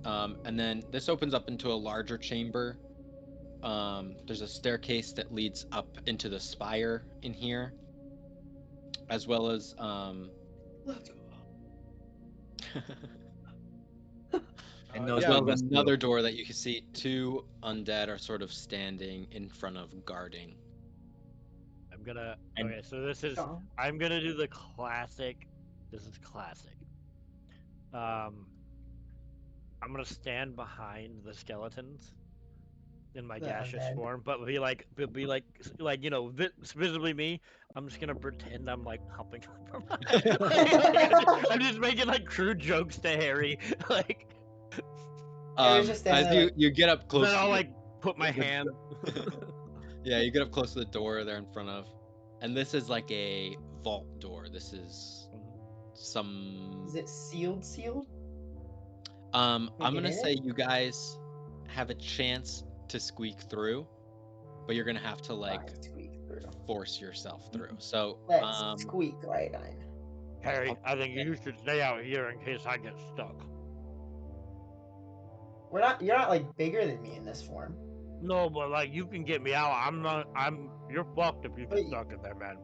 and then this opens up into a larger chamber. There's a staircase that leads up into the spire in here, as well as And those as well windows as too. another door that you can see. Two undead are sort of standing in front of, guarding. I'm gonna. And- Okay, so this is. Go. I'm gonna do the classic. This is classic. I'm gonna stand behind the skeletons in my The gaseous undead. form, but be like, visibly me. I'm just gonna pretend I'm like hopping from. I'm just making like crude jokes to Harry, like. Harry's just standing As there you like- you get up close, Then I'll to like put my the- hand. yeah, you get up close to the door they're in front of, and this is like a vault door. This is some. Is it sealed? Sealed? I'm we get gonna in say it? you guys have a chance to squeak through, but you're gonna have to like Fine, squeak through. force yourself through. So Let's squeak right on. Harry, I think you should stay out here in case I get stuck. We're not. You're not like bigger than me in this form. No, but like you can get me out. I'm not. You're fucked if you get Wait. stuck in there, man.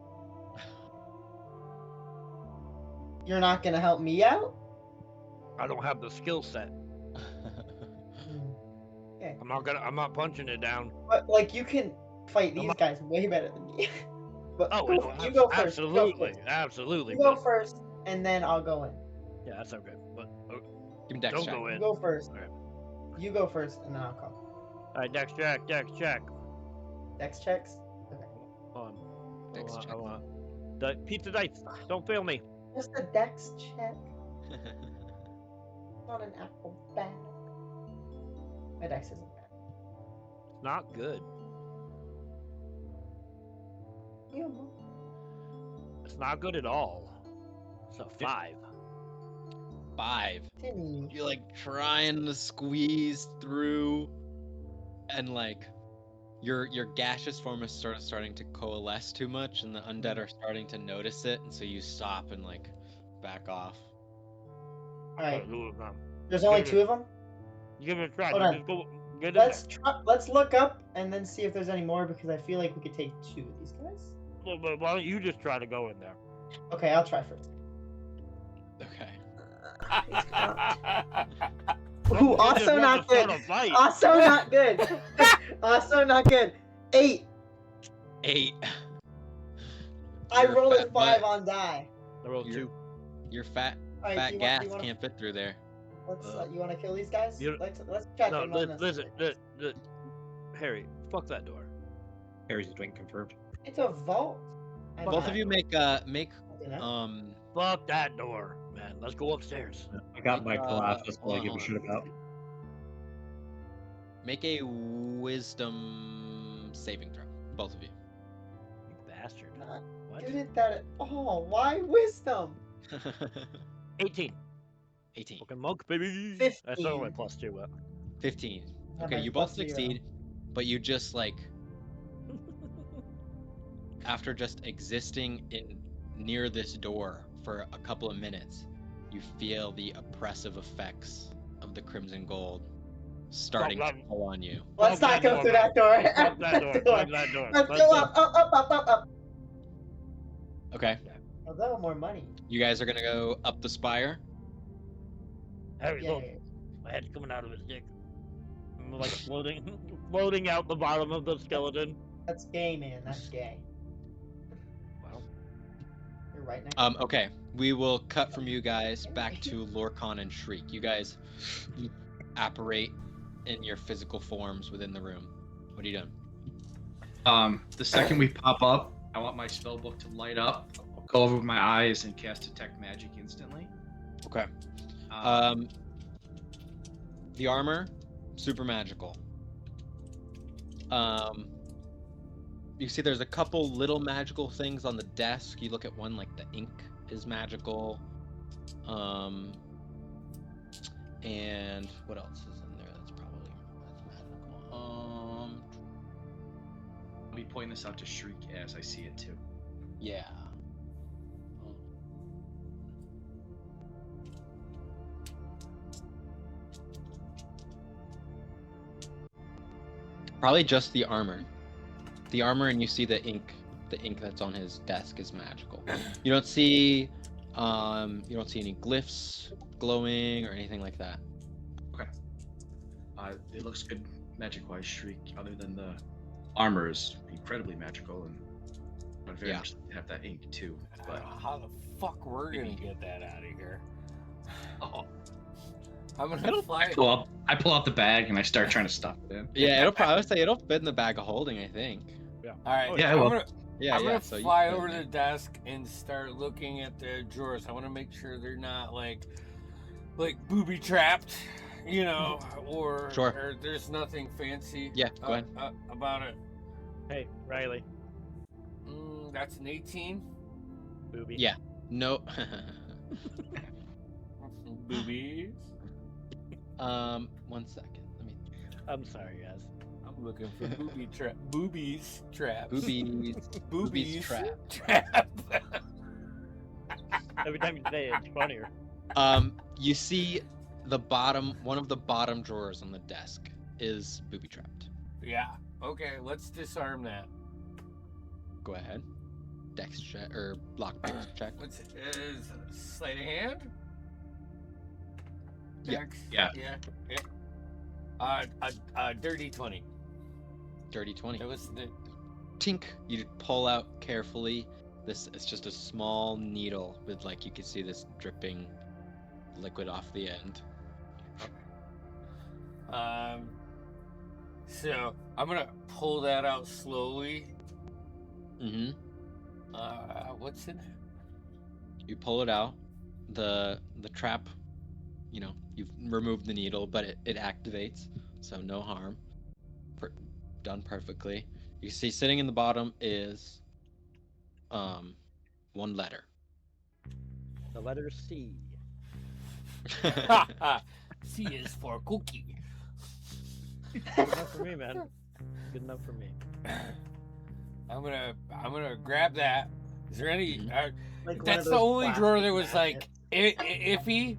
You're not gonna help me out. I don't have the skill set. Okay. I'm not punching it down. But like you can fight these not- guys way better than me. But Oh, you no, go first. absolutely, absolutely. You go but- first, and then I'll go in. Yeah, that's okay. But Give me dex don't check. go You in. go first. Okay. You go first, and then I'll come. All right, Dex check, Dex check. Dex checks. Hold on. Dex check. I want the pizza dice. Don't fail me. Just a dex check, not an acrobatic. My dex isn't bad. It's not good. Yeah, It's not good at all. It's a 5. 5. Timmy. You're like trying to squeeze through, and like your gaseous form is sort of starting to coalesce too much, and the undead are starting to notice it, and so you stop and like back off. All right. Do it now. There's only Give it- 2 of them. You give it a try. Hold You on. just go get in Let's try. Let's look up and then see if there's any more because I feel like we could take 2 of these guys. there. But why don't you just try to go in there? Okay, I'll try first. Okay. Ooh, You just also want not to start good. a fight. Also not good. Also not good. 8. 8. I You're a rolled a fat 5 butt. on die. I rolled You're- 2. Your fat All right, fat do you gas want, do you can't fit through there. Let's. You want to kill these guys? You- Let's check. No, them on listen, this. Harry, fuck that door. Harry's doing confirmed. It's a vault. I'm Both not- of you make you know? Fuck that door, man. Let's go upstairs. I got my Uh, collapse. That's all I hold give a on. shit about. make a wisdom saving throw. Both of you. You bastard. Not What? Good at that at all. Why wisdom? 18. 18. Fucking monk, baby. 15. That's only my plus 2. 15. Have Okay, my you both plus 0. succeed, but you just like after just existing in near this door for a couple of minutes, you feel the oppressive effects of the crimson gold starting to Stop. pull on you. Let's Fuck not that go door, through man. that door. Fuck that door. Fuck that door. Let's Let's go go. up. Okay, Although more money. you guys are gonna go up the spire. Harry, Yeah, look. My head's coming out of his dick. I'm like floating out the bottom of the skeleton. That's gay, man. That's gay. Wow. You're right next. Okay, we will cut from you guys back to Lorcan and Shriek. You guys apparate in your physical forms within the room. What are you doing? The second we pop up, I want my spell book to light up. I'll go over with my eyes and cast detect magic instantly. Okay. Um, The armor, super magical. You see there's a couple little magical things on the desk. You look at one, like the ink is magical. And what else is in there that's magical? I'll be pointing this out to Shriek as I see it too. Yeah. Probably just the armor. The armor, and you see the ink. The ink that's on his desk is magical. You don't see any glyphs glowing or anything like that. Okay. It looks good magic-wise, Shriek. Other than the armor is incredibly magical, and I'd very much like to have that ink too. But how the fuck we're gonna get that out of here? oh, I'm gonna fly. I pull out the bag and I start trying to stuff it in. Yeah, I would say it'll fit in the bag of holding, I think. Yeah. All right. Yeah, I will. I'm gonna so fly you over to the desk and start looking at the drawers. I want to make sure they're not like booby trapped, you know, or there's nothing fancy. Yeah, go ahead. About it. Hey, Riley. That's an 18. Booby. Yeah. No. Boobies. 1 second. Let me. I'm sorry, guys. I'm looking for boobies traps. Boobies trap. Every time you say it, it's funnier. You see one of the bottom drawers on the desk is booby trapped. Yeah. Okay, let's disarm that. Go ahead. Dex check or lockpick check. What's it? Is sleight of hand? Yeah. Dex? Yeah. A dirty 20. Dirty 20. That was the Tink. You pull out carefully. It's just a small needle with you can see this dripping liquid off the end. So I'm gonna pull that out slowly. Mm-hmm. What's in it? You pull it out. The trap, you've removed the needle, but it activates, so no harm. Done perfectly. You see sitting in the bottom is one letter. The letter C. C is for cookie. Good enough for me, man. Good enough for me. I'm gonna grab that. Is there any? That's the those only drawer that was plastic iffy.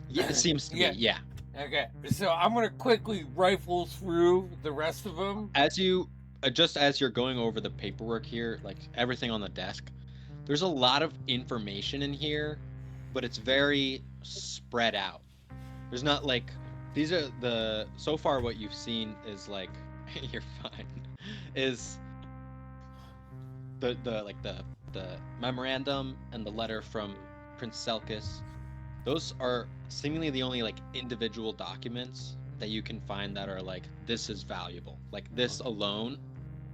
Yeah, it seems to be. Yeah. Okay, so I'm gonna quickly rifle through the rest of them. As you're going over the paperwork here, everything on the desk, there's a lot of information in here, but it's very spread out. There's not these are so far what you've seen is you're fine, is the memorandum and the letter from Prince Selkis. Those are seemingly the only individual documents that you can find that are this is valuable. This alone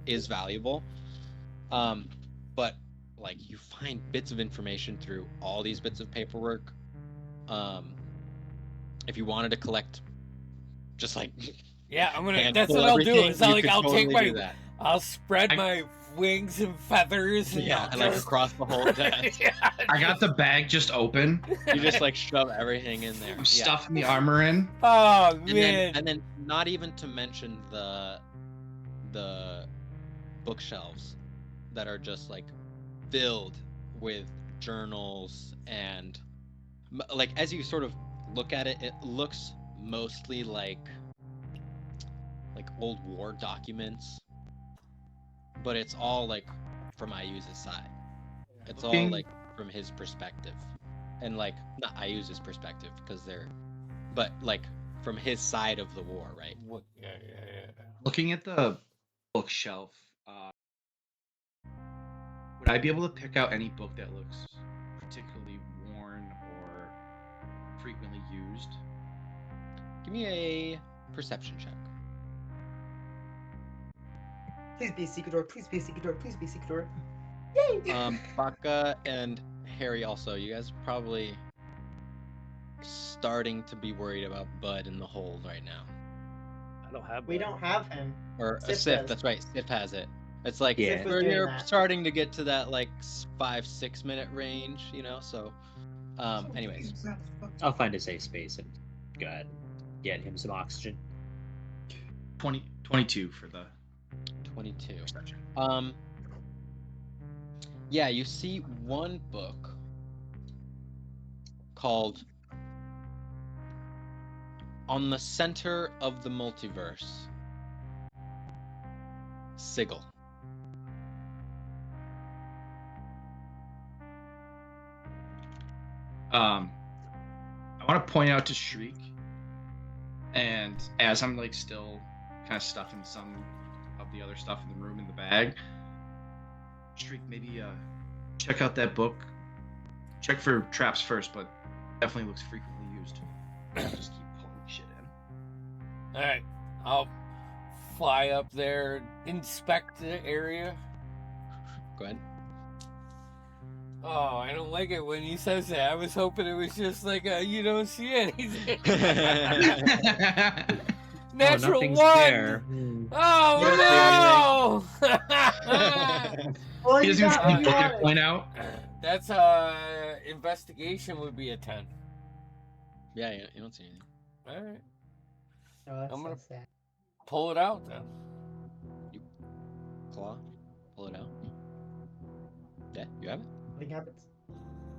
is valuable. But you find bits of information through all these bits of paperwork. If you wanted to collect just yeah, I'm gonna. handful That's what I'll do. everything, Is you I'll could take totally do my. that. I'll spread my wings and feathers. And Yeah, and across the whole desk. I got the bag just open. You just shove everything in there. I'm stuffing the armor in. Oh And man. then not even to mention the bookshelves that are just filled with journals and as you sort of look at it, it looks mostly like old war documents, but it's all from Ayuza's side. It's all from his perspective, and not Ayuza's perspective because but from his side of the war, right? Yeah. Looking at the bookshelf, would I be able to pick out any book that looks particularly worn or frequently used? Give me a perception check. Please be a secret door. Please be a secret door. Please be a secret door. Yay! Baka and Harry also, you guys are probably starting to be worried about Bud in the hold right now. I don't have. We don't have him. Or Sif Sif, does. that's right. Sif has it. It's Yeah. you're starting to get to that 5-6 minute range, So, anyways, I'll find a safe space and go ahead and get him some oxygen. 22 for the 22. perception. Yeah, you see one book called "On the Center of the Multiverse." Sigil. I want to point out to Shriek, and as I'm like still kind of stuffing some of the other stuff in the room in the bag, Shriek, maybe check out that book. Check for traps first, but definitely looks frequently used. Just keep pulling shit in. All right, I'll fly up there, inspect the area. Go ahead. Oh, I don't like it when he says that. I was hoping it was just like a you don't see anything. Natural nothing's one. there. Oh no! Well, He you doesn't even got see what you the wanted. point out. That's investigation would be a 10. Yeah, you don't see anything. All right, Oh, that's I'm so gonna- sad. pull it out then. Claw, pull it out. Yeah, you have it. Nothing happens.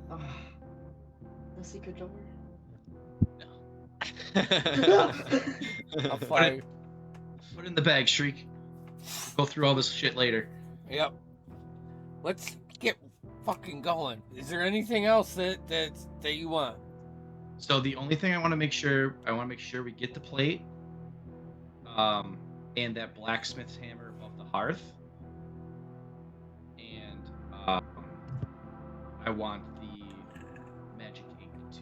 Ah, no secret door. I'll fly. Put it in the bag, Shriek. We'll go through all this shit later. Yep. Let's get fucking going. Is there anything else that you want? So the only thing I want to make sure we get the plate, and that blacksmith's hammer above the hearth, and I want the magic ink too.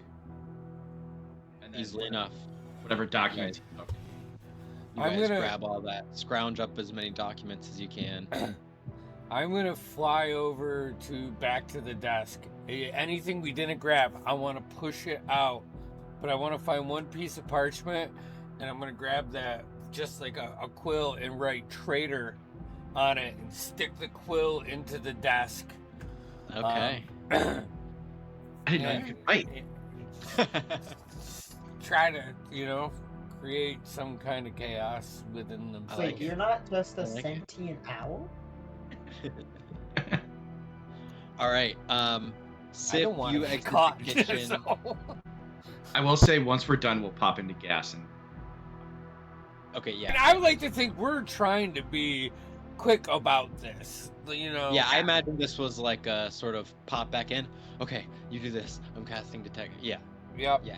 And then Easily enough. whatever documents. Okay. You I'm guys gonna- grab all that, scrounge up as many documents as you can. I'm gonna fly over back to the desk. Anything we didn't grab, I want to push it out, but I want to find one piece of parchment, and I'm gonna grab that, just like a quill, and write "traitor" on it, and stick the quill into the desk. Okay. I didn't know you could write. Try to, create some kind of chaos within them. I Wait, like it. you're not just a I like it. sentient owl? All right. I Sif, don't want you to get exit caught. the kitchen. so- I will say once we're done, we'll pop into gas and. Okay, yeah. And I would like to think we're trying to be quick about this. Yeah, I imagine this was like a sort of pop back in. Okay, you do this. I'm casting detect. Yeah, Yep. yeah.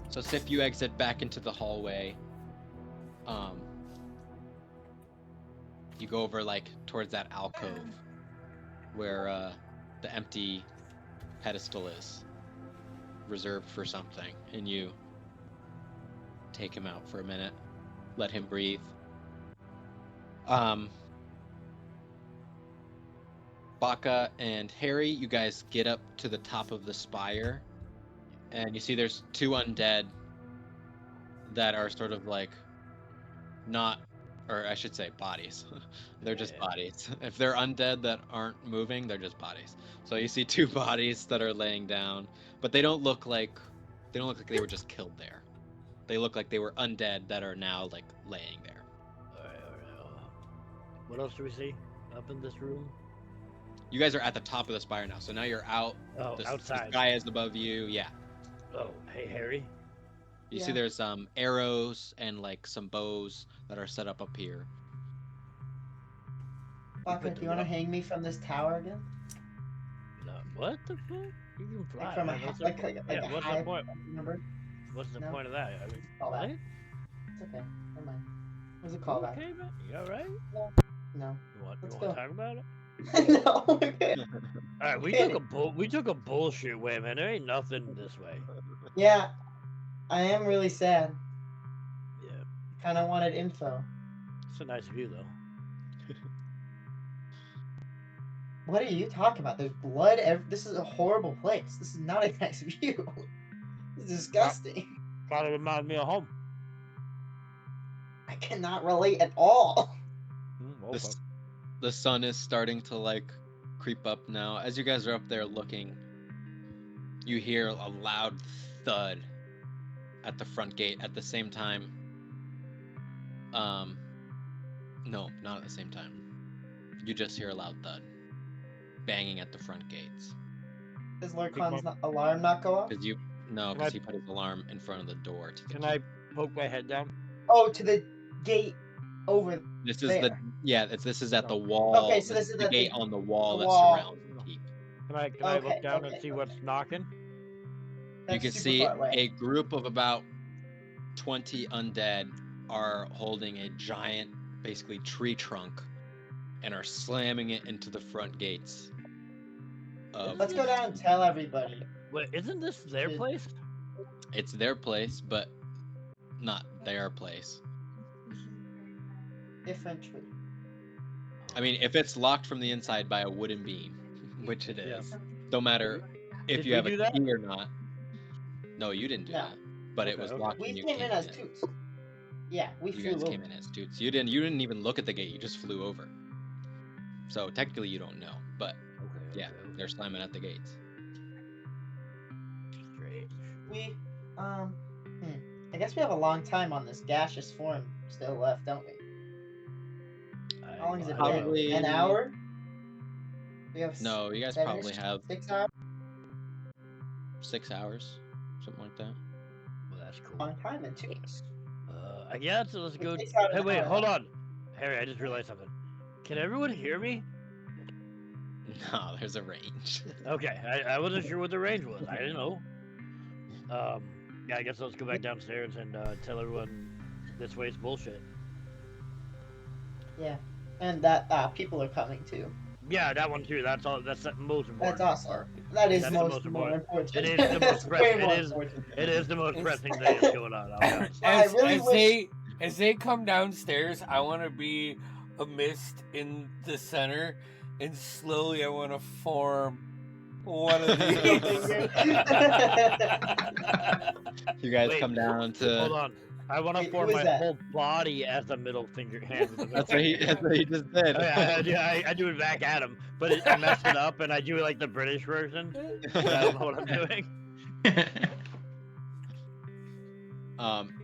So Sif, you exit back into the hallway. You go over like towards that alcove where the empty pedestal is, reserved for something, and you take him out for a minute, let him breathe. Baka and Harry, you guys get up to the top of the spire, and you see there's two undead that are sort of like not, or I should say bodies. They're just bodies. If they're undead that aren't moving, they're just bodies. So you see two bodies that are laying down, but they don't look like they were just killed there. They look like they were undead that are now like laying there. What else do we see up in this room? You guys are at the top of the spire now, so now you're out. Oh, The outside. sky is above you. Yeah. Oh, hey, Harry. You see, Yeah. there's arrows and like some bows that are set up here. Baka, do you want to hang me from this tower again? What the fuck? You can fly. Like from a man. ha- What's like, the, like, like yeah, a what's high the point? number? What's the No? point of that? I mean, Call what? back. It's okay. Never mind. It was a callback. Okay, man. You all right? No. You want Let's to go. talk about it? No. Okay. All right, we took a bullshit way, man. There ain't nothing this way. Yeah, I am really sad. Yeah, Kind of wanted info. it's a nice view though. What are you talking about? There's blood. This is a horrible place. This is not a nice view. It's disgusting. Probably reminds me of home. I cannot relate at all. The sun is starting to like creep up now. As you guys are up there looking, you hear a loud thud at the front gate. At the same time, no, not at the same time. You just hear a loud thud banging at the front gates. Does Lord Khan's alarm not go off? Because he put his alarm in front of the door. Can I poke my head down? Oh, to the gate over This is there. this is at the wall. Okay, so this is the the gate thing- on the wall the that wall. surrounds the keep. Can I Okay, look down and okay, see okay. what's knocking? You That's can super see far away. a group of about 20 undead are holding a giant, basically tree trunk, and are slamming it into the front gates. Let's go down and tell everybody. Wait, isn't this their Should- place? It's their place, but not their place. Different tree. I mean, if it's locked from the inside by a wooden beam, which it is, no matter if Did you we have a do that? key or not. No, you didn't do No. that. But it Okay, was okay. locked We when you came in as in. toots. Yeah, we You flew guys over. came in as toots. You didn't even look at the gate. You just flew over. So technically, you don't know. But yeah, they're slamming at the gates. Great. We, I guess we have a long time on this gaseous form still left, don't we? How long has it Probably- been? An hour? We have No, you guys 7 probably have 6 hours. 6 hours, something like that. Well, that's cool. Long time in 2 weeks. I guess let's go. takes out Hey, an wait, hour. hold on. Harry, I just realized something. Can everyone hear me? No, there's a range. Okay, I wasn't sure what the range was. I didn't know. Yeah, I guess let's go back downstairs and tell everyone this way is bullshit. Yeah, and that people are coming too. Yeah, that one too. That's all. That's the most important. That's awesome. part. That is That's the most most more important. important. It is the That's most way pressing. more It is. important. It is the most pressing thing that's going on. I'll be honest. I As, really wish- as they come downstairs, I want to be a mist in the center, and slowly I want to form one of these. You guys Wait, come down Hold to. on. I want to Wait, form who is my that? whole body as a middle finger hand. With the That's what he just did. I do it back at him, but I messed it up and I do like the British version. I don't know what I'm doing.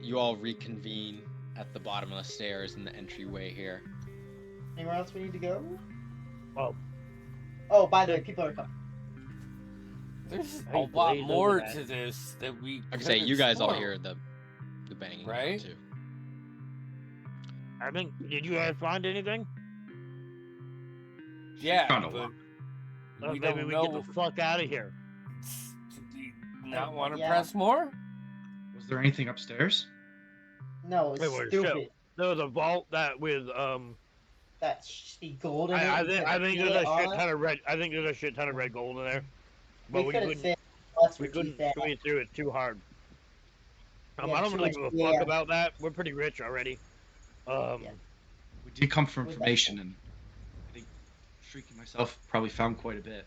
You all reconvene at the bottom of the stairs in the entryway here. Anywhere else we need to go? Oh. Oh, by the way, people are coming. There's Hey, a lot Blaze, more look at to that. this that we. Like I could say, you guys all explore. hear the banging now, Right? too. I think. Did you guys find anything? Yeah, Found a but lot. we Maybe don't we know. get the fuck out of here. Do you not want to Yeah. press more? Was there anything upstairs? No, it's Wait, wait, stupid. show. There was a vault that with That shitty gold in it. I we think couldn't there's fit a it on shit us. ton of red. I think there's a shit ton of red gold in there, but We couldn't couldn't. fit. Us We were too couldn't fat. squeeze through it too hard. Yeah, I don't too really much give a fuck air. about that. We're pretty rich already. Yeah. We did come for With that- information, and I think Shriek and myself probably found quite a bit.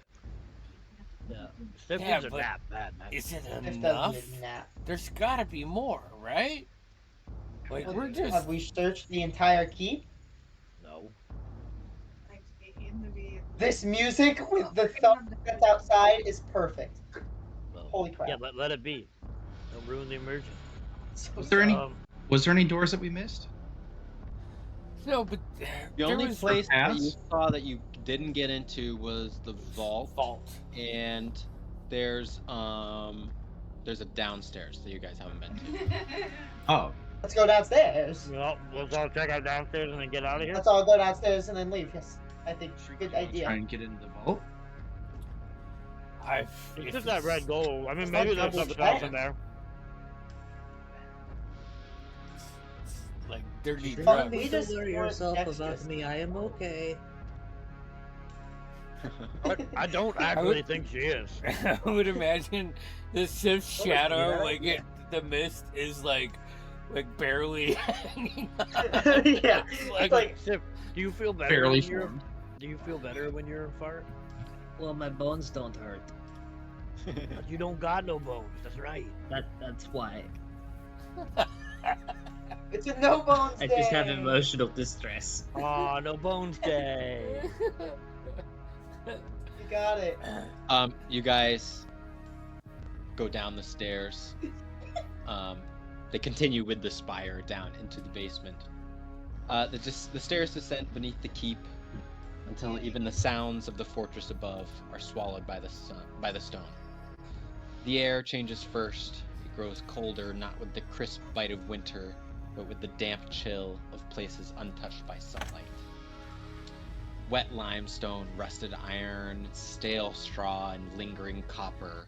Yeah, Stiff Yeah, are but that bad, man. Is it If enough? doesn't need a nap. There's got to be more, right? Like we're just. Have we searched the entire keep? No. Like to get in the vehicle. This music with the thumb that's outside is perfect. Well, Holy crap. yeah, let it be. Don't ruin the immersion. So Was there any? Um, Was there any doors that we missed? No, but The there only was place that you paths? saw that you didn't get into was the vault, fault. and there's a downstairs that you guys haven't been to. Oh, let's go downstairs. well, let's all check out downstairs and then get out of here. Let's all go downstairs and then leave. Yes, I think good try idea. and get into the vault. It's just that red gold. I mean, It's maybe not there's double something else check. in there. Like dirty Fuck drugs. me. Don't just worry weren't yourself extras. about me. I am okay. I don't actually think she is. I would imagine the Sif's shadow, yeah. like the mist, is like barely hanging. Yeah, Like, like Sif, do you feel better? Barely when you're, formed. do you feel better when you're in fart? Well, my bones don't hurt. But you don't got no bones. That's right. That's why. it's a no bones I day. just have emotional distress. Aw, no bones day. You got it. You guys go down the stairs. They continue with the spire down into the basement. The stairs descend beneath the keep until even the sounds of the fortress above are swallowed by the stone. The air changes first. It grows colder, not with the crisp bite of winter, but with the damp chill of places untouched by sunlight. Wet limestone, rusted iron, stale straw, and lingering copper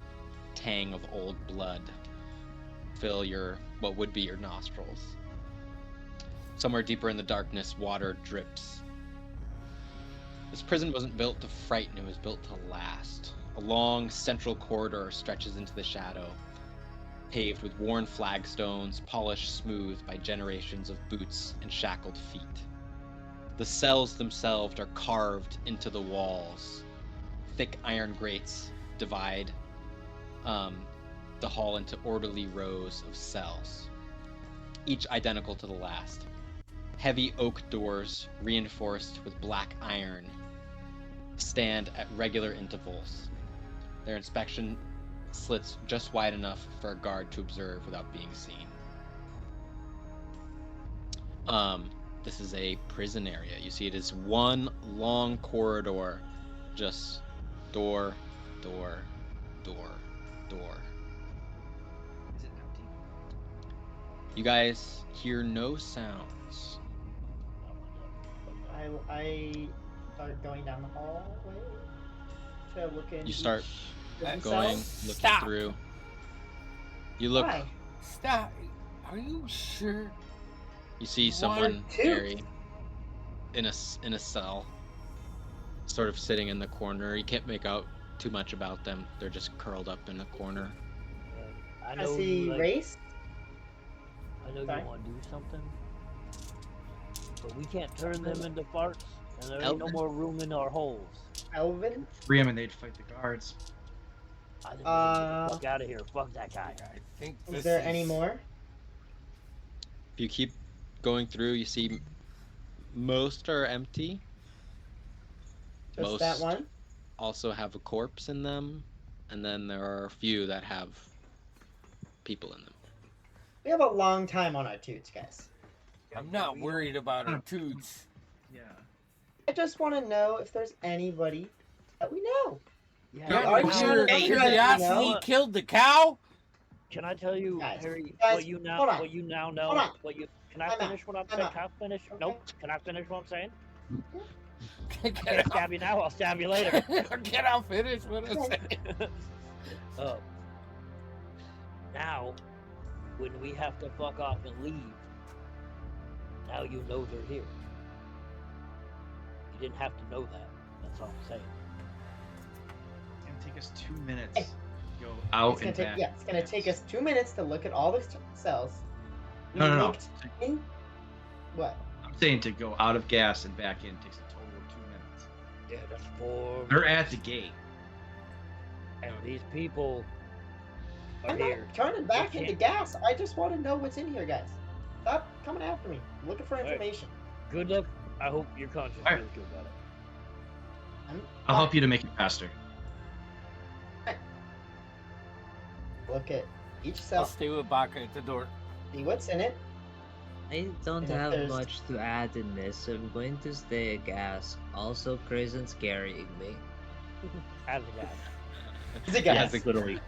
tang of old blood fill what would be your nostrils. Somewhere deeper in the darkness, water drips. This prison wasn't built to frighten, it was built to last. A long central corridor stretches into the shadow, paved with worn flagstones, polished smooth by generations of boots and shackled feet. The cells themselves are carved into the walls. Thick iron grates divide the hall into orderly rows of cells, each identical to the last. Heavy oak doors, reinforced with black iron, stand at regular intervals. Their inspection slits just wide enough for a guard to observe without being seen. This is a prison area. You see it is one long corridor, just door, door, door, door. Is it empty? You guys hear no sounds. I start going down the hallway to look in. You start each going, cell. looking Stop. through. You look. Why? Stop. Are you sure? You see One, someone two. very in a cell, sort of sitting in the corner. You can't make out too much about them. They're just curled up in the corner. I I know see you, like, race. I know Sorry? you want to do something, but we can't turn them into farts, and there ain't no Elvin? more room in our holes. Elvin. Free him and they'd fight the guards. I think we need to get the fuck out of here. Fuck that guy. I think Is this there any more? If you keep going through, you see most are empty. Just that Most one. also have a corpse in them, and then there are a few that have people in them. We have a long time on our toots, guys. I'm not worried about our toots. Yeah. I just want to know if there's anybody that we know. Yeah, Are you Your sure? curiosity No. killed the cow? Can I tell you, Guys, Harry, guys, what you hold on. now Hold know? on. What you can I Time out. finish what I'm Time saying? out. Can I finish? Okay. Nope. Can I finish what I'm saying? Get Can't stab you now. I'll stab you later. Get out, finish what I'm saying. Now, when we have to fuck off and leave, now you know they're here. You didn't have to know that. That's all I'm saying. It's gonna take us 2 minutes. Hey. to Go out It's gonna and take, back. yeah, it's gonna take us 2 minutes to look at all the cells. We No. looked in. What? I'm saying to go out of gas and back in takes a total of 2 minutes. Yeah, that's 4. They're at the gate. And these people are I'm here. not turning back We into can't- gas. I just want to know what's in here, guys. Stop coming after me. I'm looking for All right. information. Good luck. I hope your conscience All right. feels good about it. I'll help you to make it faster. Look at each I'll cell. stay with Baka at the door. See what's in it. I don't And if have there's- much to add in this, so I'm going to stay a gas. Also, prison's carrying me. As a guy. It's a Yeah, gas. it's Literally.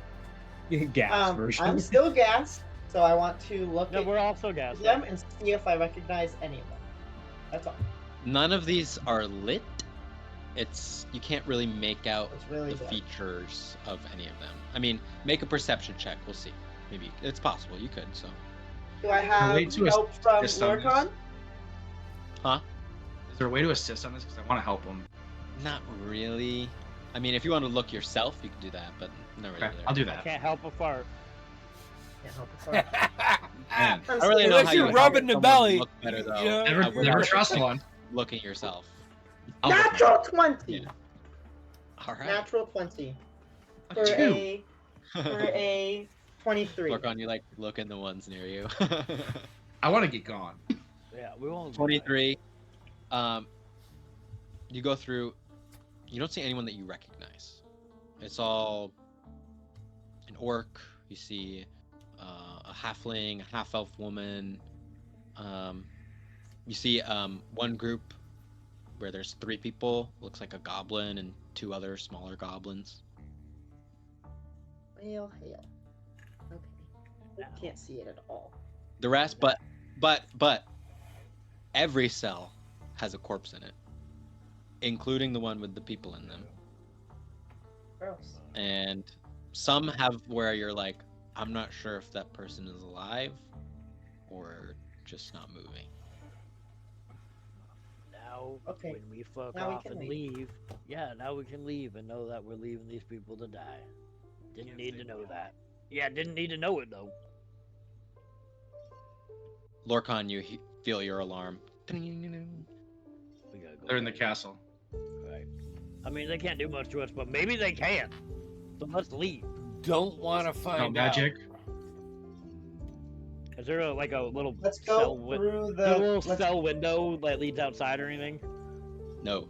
Gas version. I'm still gas, so I want to look No, at we're also guys. them and see if I recognize any of them. That's all. None of these are lit. You can't really make out It's really the dark. features of any of them. I mean, make a perception check. We'll see. Maybe it's possible you could. So, Do I have way to help from assist on this? Lorcon? Is there a way to assist on this? Because I want to help them. not really. I mean, if you want to look yourself, you can do that, but not really. Okay, there. I'll do I that. can't help but fart. Can't help but fart. Man, I really know Unless how you're you rubbing the someone belly. Look better though. Yeah. never, never trust one. Looking yourself. I'll look Natural 20. Yeah. All right. Natural 20 my- for Two. a 23. Look on you like look in the ones near you. I want to get gone. Yeah, we won't. 23. You go through. You don't see anyone that you recognize. It's all an orc. You see a halfling, a half-elf woman. You see one group where there's 3 people. Looks like a goblin and 2 other smaller goblins. Hail. Okay. Can't see it at all. The rest, but But every cell has a corpse in it, including the one with the people in them. Gross. And some have where you're like, I'm not sure if that person is alive or just not moving. Now, Okay, when we fuck now we off can and leave. leave, yeah, now we can leave and know that we're leaving these people to die. Didn't need to know that. Yeah, didn't need to know it though. Lorcan, you feel your alarm. We gotta go. They're in the castle. Right. I mean, they can't do much to us, but maybe they can. So let's leave. Don't want to No find magic. out. Is there like a little Let's cell go wi- through is there a the. little Let's, cell window that leads outside or anything? No,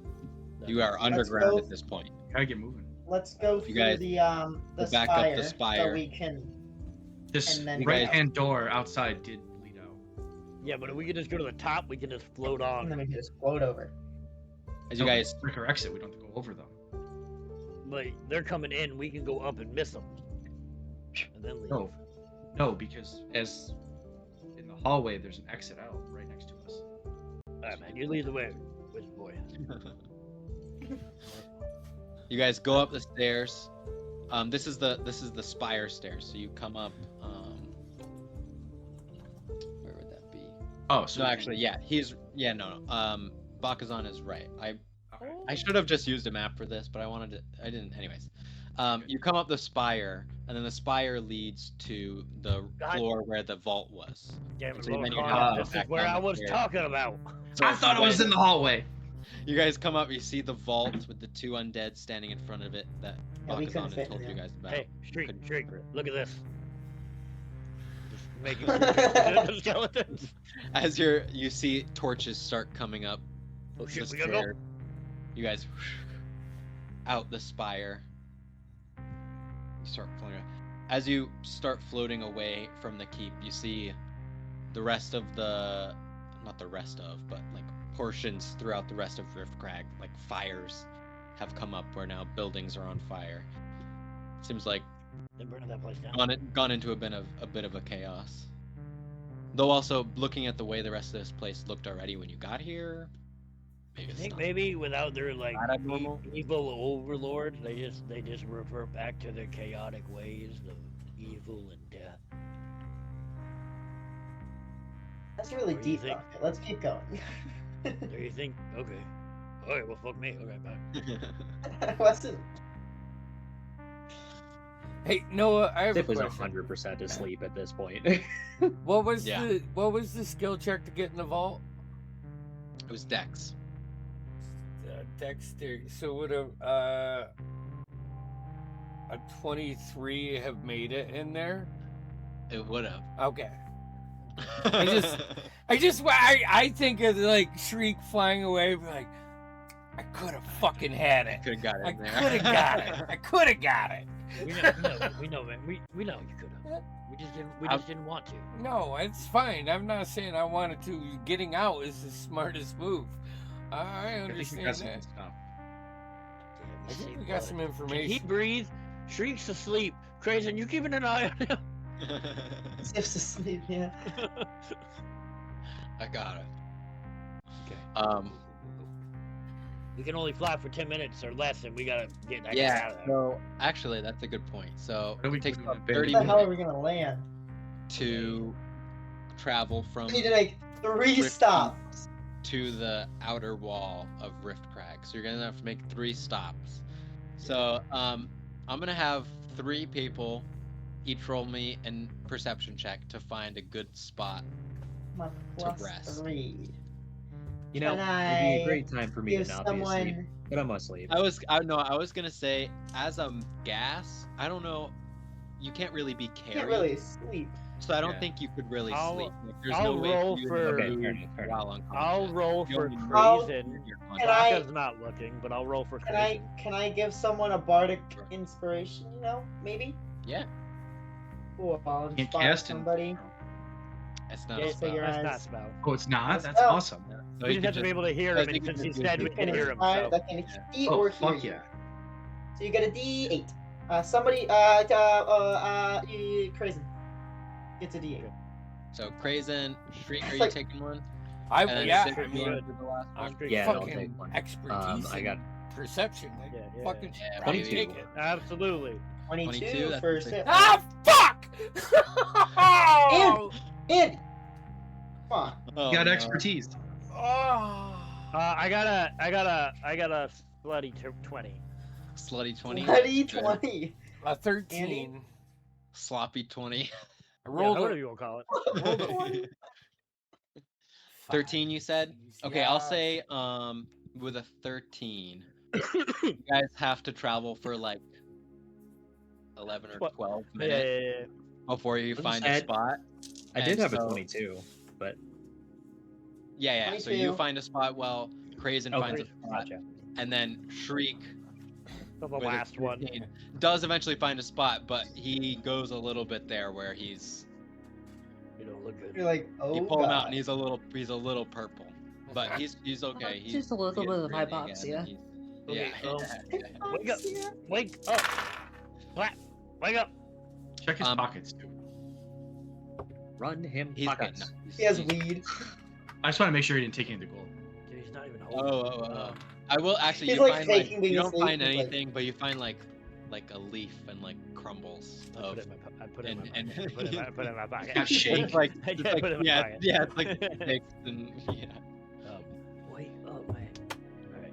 you are Let's underground go- at this point. Gotta get moving. let's go You through guys the go back up the so spire. we can. This And then- right-hand door outside did lead out. Yeah, but if we could just go to the top, we can just float And then on. we can just float over. As you No, guys, quicker exit. We don't have to go over them. But they're coming in, we can go up and miss them. And then leave. No, because as in the hallway, there's an exit out right next to us. Alright, man, you lead the way, wizard boy. you guys go up the stairs. This is the spire stairs. So you come up. Where would that be? Oh, so No, actually, yeah, no. Bakazan is right. I Okay. should have just used a map for this, but I didn't. Anyways, you come up the spire, and then the spire leads to the God. floor where the vault was. Damn it, So then Lord you Connor, have to this is back where down I the was stairs. talking about. So I thought it you was guys- in the hallway. You guys come up, you see the vault with the two undead standing in front of it that Yeah, we couldn't Bakazan fit had told in you there. guys about. Hey, Shriek, Couldn't Shriek, cover it. look at this. Just making the skeletons. As you see torches start coming up Oh the shit, we gotta go. stairs. You guys out the spire. You start floating around. As you start floating away from the keep, you see the rest of the, not the rest of, but like portions throughout the rest of Riftcrag, like fires have come up where now buildings are on fire. Seems like They're burning that place down. gone into a bit of a chaos. Though also looking at the way the rest of this place looked already when you got here, maybe I it's think not. maybe without their like Not abnormal? evil overlord, they just revert back to their chaotic ways of evil and death. That's really What do you deep. think? Okay, let's keep going. Do you think? Okay. Alright, well fuck me. Okay, bye. I wasn't. Hey, Noah, I have a Sif was question. 100% asleep at this point. What was Yeah. the skill check to get in the vault? It was Dex. Dexter. So would a 23 have made it in there? It would have. Okay. I think of like Shriek flying away, be like, I could have fucking had it. Could have got it I in could there. have got it. I could have got it. We know, man. We know you could have. We just didn't want to. No, it's fine. I'm not saying I wanted to. Getting out is the smartest move. I I think we understand got some that. good stuff. I think we got some Can he information. breathe? Shriek's asleep. Crazy, you keeping an eye on him? Sif's asleep, yeah. I got it. Okay. We can only fly for 10 minutes or less, and we gotta get that guy out Yeah. of there. So actually, that's a good point. So What do we it takes do about in a bit? 30 Where the hell are minutes we gonna land? to travel from We need to make 3 Rift stops. to the outer wall of Riftcrag. So you're gonna have to make 3 stops. So I'm gonna have 3 people each roll me a perception check to find a good spot. Come on, plus rest. 3. You know, Can it'd be I a great time for me to Give not be asleep, someone. but I'm asleep. I was gonna say as a gas, I don't know, you can't really be carried. Can't really sleep. So I don't Yeah. think you could really I'll- sleep. Like, there's I'll no way roll for you for- to Okay, move fair enough, fair while unconscious. I'll roll You for only move I'll- Crazen. when you're Can conscious. I- Baka's not looking, but I'll roll for Can I Crazen. can I give someone a bardic Sure. inspiration? You know, maybe. Yeah, Cool. I'll You can inspire cast it. somebody. it's not Yeah, a so spell. you're That's on- not spell. Oh, it's not? That's- That's oh. awesome. So We you just have could to be able to hear I him, think and since you he can said do we it. can hear him, Inspire so... that can Yeah. see Oh, or hear fuck you. yeah. So you get a D8. Somebody, Crazy. Gets a D8. So Krazen, Shriek, are It's you like- taking one? I And then yeah, Sif, I you mean, wanna do the last one? Yeah, I'll fucking take one. expertise I in got perception. I Yeah, fucking yeah, probably 22. take it. Absolutely. 22 that's for a Sif. Ah, fuck! And come on. Oh, You got no. expertise. Oh. I got a bloody 20. Slutty 20. Bloody Good. 20. A 13. Sloppy 20. I Yeah, rolled whatever a you want to call it. rolled a 13, you said? Okay, Yeah. I'll say with a 13, you guys have to travel for like 11 or 12 Yeah, minutes yeah, yeah. before you Wasn't find a sad. spot. I did And have a so- 22, but Yeah. So you 22. find a spot while Krazen finds a spot, gotcha. and then Shriek The with a last one. 15 does eventually find a spot, but he goes a little bit there where he's You don't look good. You're like, oh you pull god. him out and he's a little purple, but he's okay. He's Just a little getting bit of pretty hypoxia. again, and he's- Okay, yeah. Wake up! Wake up! Clap! Wake up! Check his Um, pockets too. Run him He's got pockets. no- He has he's- weed. I just want to make sure he didn't take any of the gold. Dude, he's not even Oh, holding. I will actually. He's You like find faking like being you don't asleep, find he's like- anything, but you find like a leaf and like crumbles I of. put it in my pocket. and- I put it in my pocket. Got shake. It's like, I it's put like it in my yeah, pocket. yeah, it's like sticks and yeah. Wait up, man. Alright,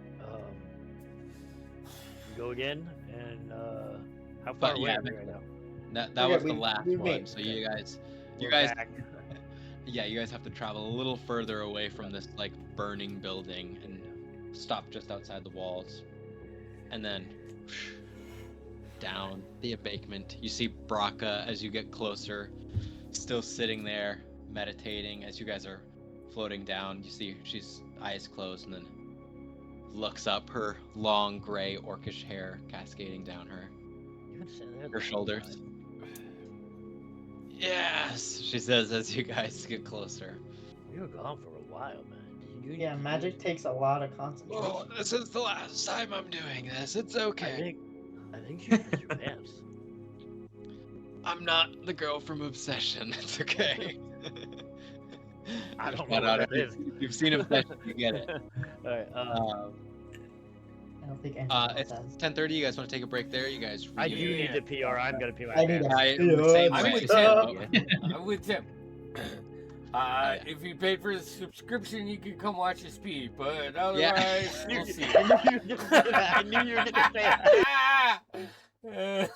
you go again, and how far But away yeah, are we right now? That Okay, was the we- last we one. made- So you guys, We're guys, back. yeah, you guys have to travel a little further away from this like burning building and stop just outside the walls, and then down the embankment. You see Braca as you get closer, still sitting there meditating. As you guys are floating down, you see she's eyes closed and then looks up, her long gray orcish hair cascading down her You've been sitting there her the whole shoulders. time. Yes, she says as you guys get closer. You were gone for a while, man. Yeah, magic takes a lot of concentration. Oh, this is the last time I'm doing this. It's okay. I think you pissed your pants. I'm not the girl from Obsession. It's okay. I don't Shout know out what that if you've seen Obsession, you get it. Alright, I don't think anyone else It's has. 10:30. You guys want to take a break there? You guys. I do really- need to PR. I'm gonna pee my I need pants. to- Same I'm way. with Same Tim. way. I'm with Tim. If you paid for the subscription, you could come watch us pee, but otherwise, we'll see. I knew you were gonna say that. I knew you were gonna say that.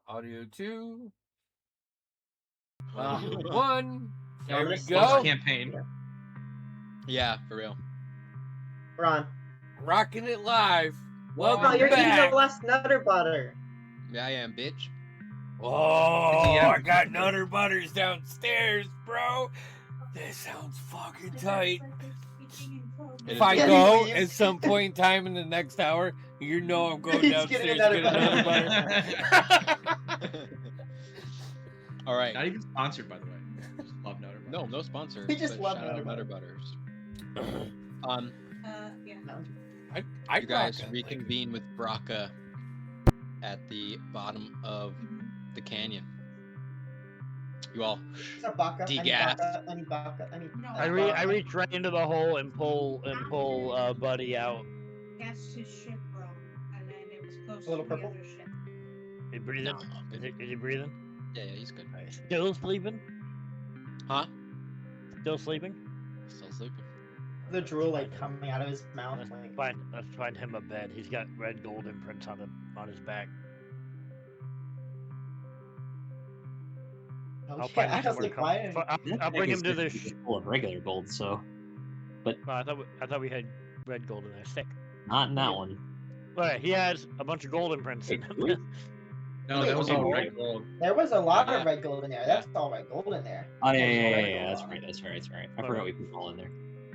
Audio 2. Audio 1. There we Close go. campaign. Yeah, for real. Ron. Rocking it live. Oh, Welcome you're eating back. the last Nutter Butter. Yeah, I am, bitch. Oh, Yeah. I got Nutter Butters downstairs, bro. That sounds fucking tight. If I go at some point in time in the next hour, you know I'm going He's downstairs getting to get another another butter. All right. Not even sponsored, by the way. Just love Nutter Butter. No sponsor. We just but love shout Nutter out Butter. Butters. Yeah. I You guys reconvene with Braca at the bottom of the canyon. You all Is that Baka? degas. I reach right into the hole and pull Buddy out. Cast his ship wrong, and then it was close A little to the purple? other ship. Is he breathing? No. Is he breathing? Yeah, he's good. Still sleeping? Huh? Still sleeping? Still sleeping. The drool like coming out of his mouth. Let's find him a bed. He's got red gold imprints on his back. Oh, I'll find him I was somewhere like, why? I'll bring him to this. Full of regular gold, so. But I thought we had red gold in there. Stick. not in that one. But he has a bunch of gold imprints in him. No, that was all red gold. There was a lot of red gold in there. That's all red gold in there. Oh There's no red yeah. gold That's on right. it. That's right. I forgot we put it all in there.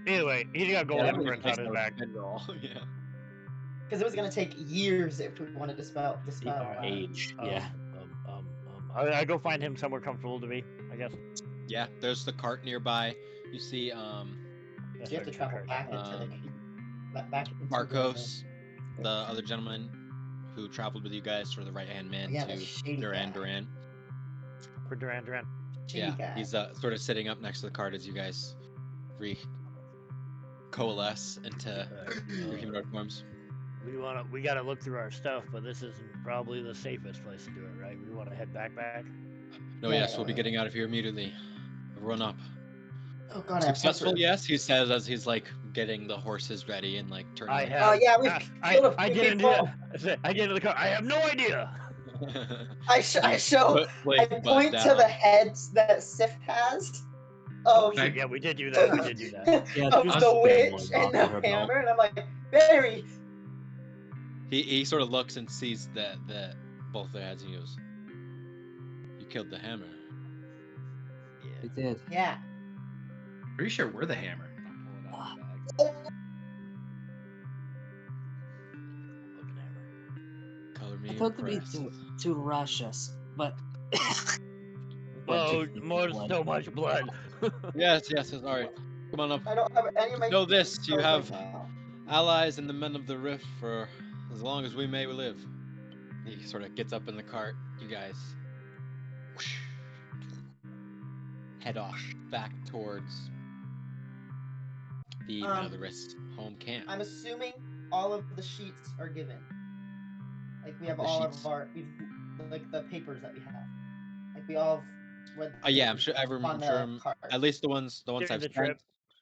Anyway, he's got gold Yeah, imprints on his back. Yeah. Because it was gonna take years if we wanted to dispel. Age. Yeah. I go find him somewhere comfortable to be, I guess. Yeah, there's the cart nearby. You see, So you have to travel back into the back into Marcos, the other gentleman who traveled with you guys, sort of the right-hand man to Duran. For Duran. Yeah, he's sort of sitting up next to the cart as you guys coalesce into your humanoid forms. We gotta look through our stuff, but this isn't probably the safest place to do it, right? We want to head back. No, yes, we'll be getting out of here immediately. Everyone up. Oh god, Successful, yes, he says as he's like getting the horses ready and like turning. I them. have. yeah, we've killed a I few get into people. I get into the car. I have no idea. I point to the heads that Sif has. Oh, Okay. Yeah, we did do that. Yeah, of just the witch family and the off the hammer, and I'm like, Barry. He sort of looks and sees that both their heads and he goes, "You killed the hammer." I did. Yeah. Pretty sure we're the hammer. Color me I thought they'd be impressed. too rushes, but. Oh, so much blood. Yes, all right. Come on up. I don't have any of my. Know this: you cards have right now. allies in the Men of the Rift for as long as we may live. He sort of gets up in the cart. You guys whoosh, head off back towards the Men of the Rift home camp. I'm assuming all of the sheets are given. Like we have The all sheets. of our, like the papers that we have. Like we all have read. Yeah, I'm sure on the everyone, card. at least the ones During I've the sent. trip.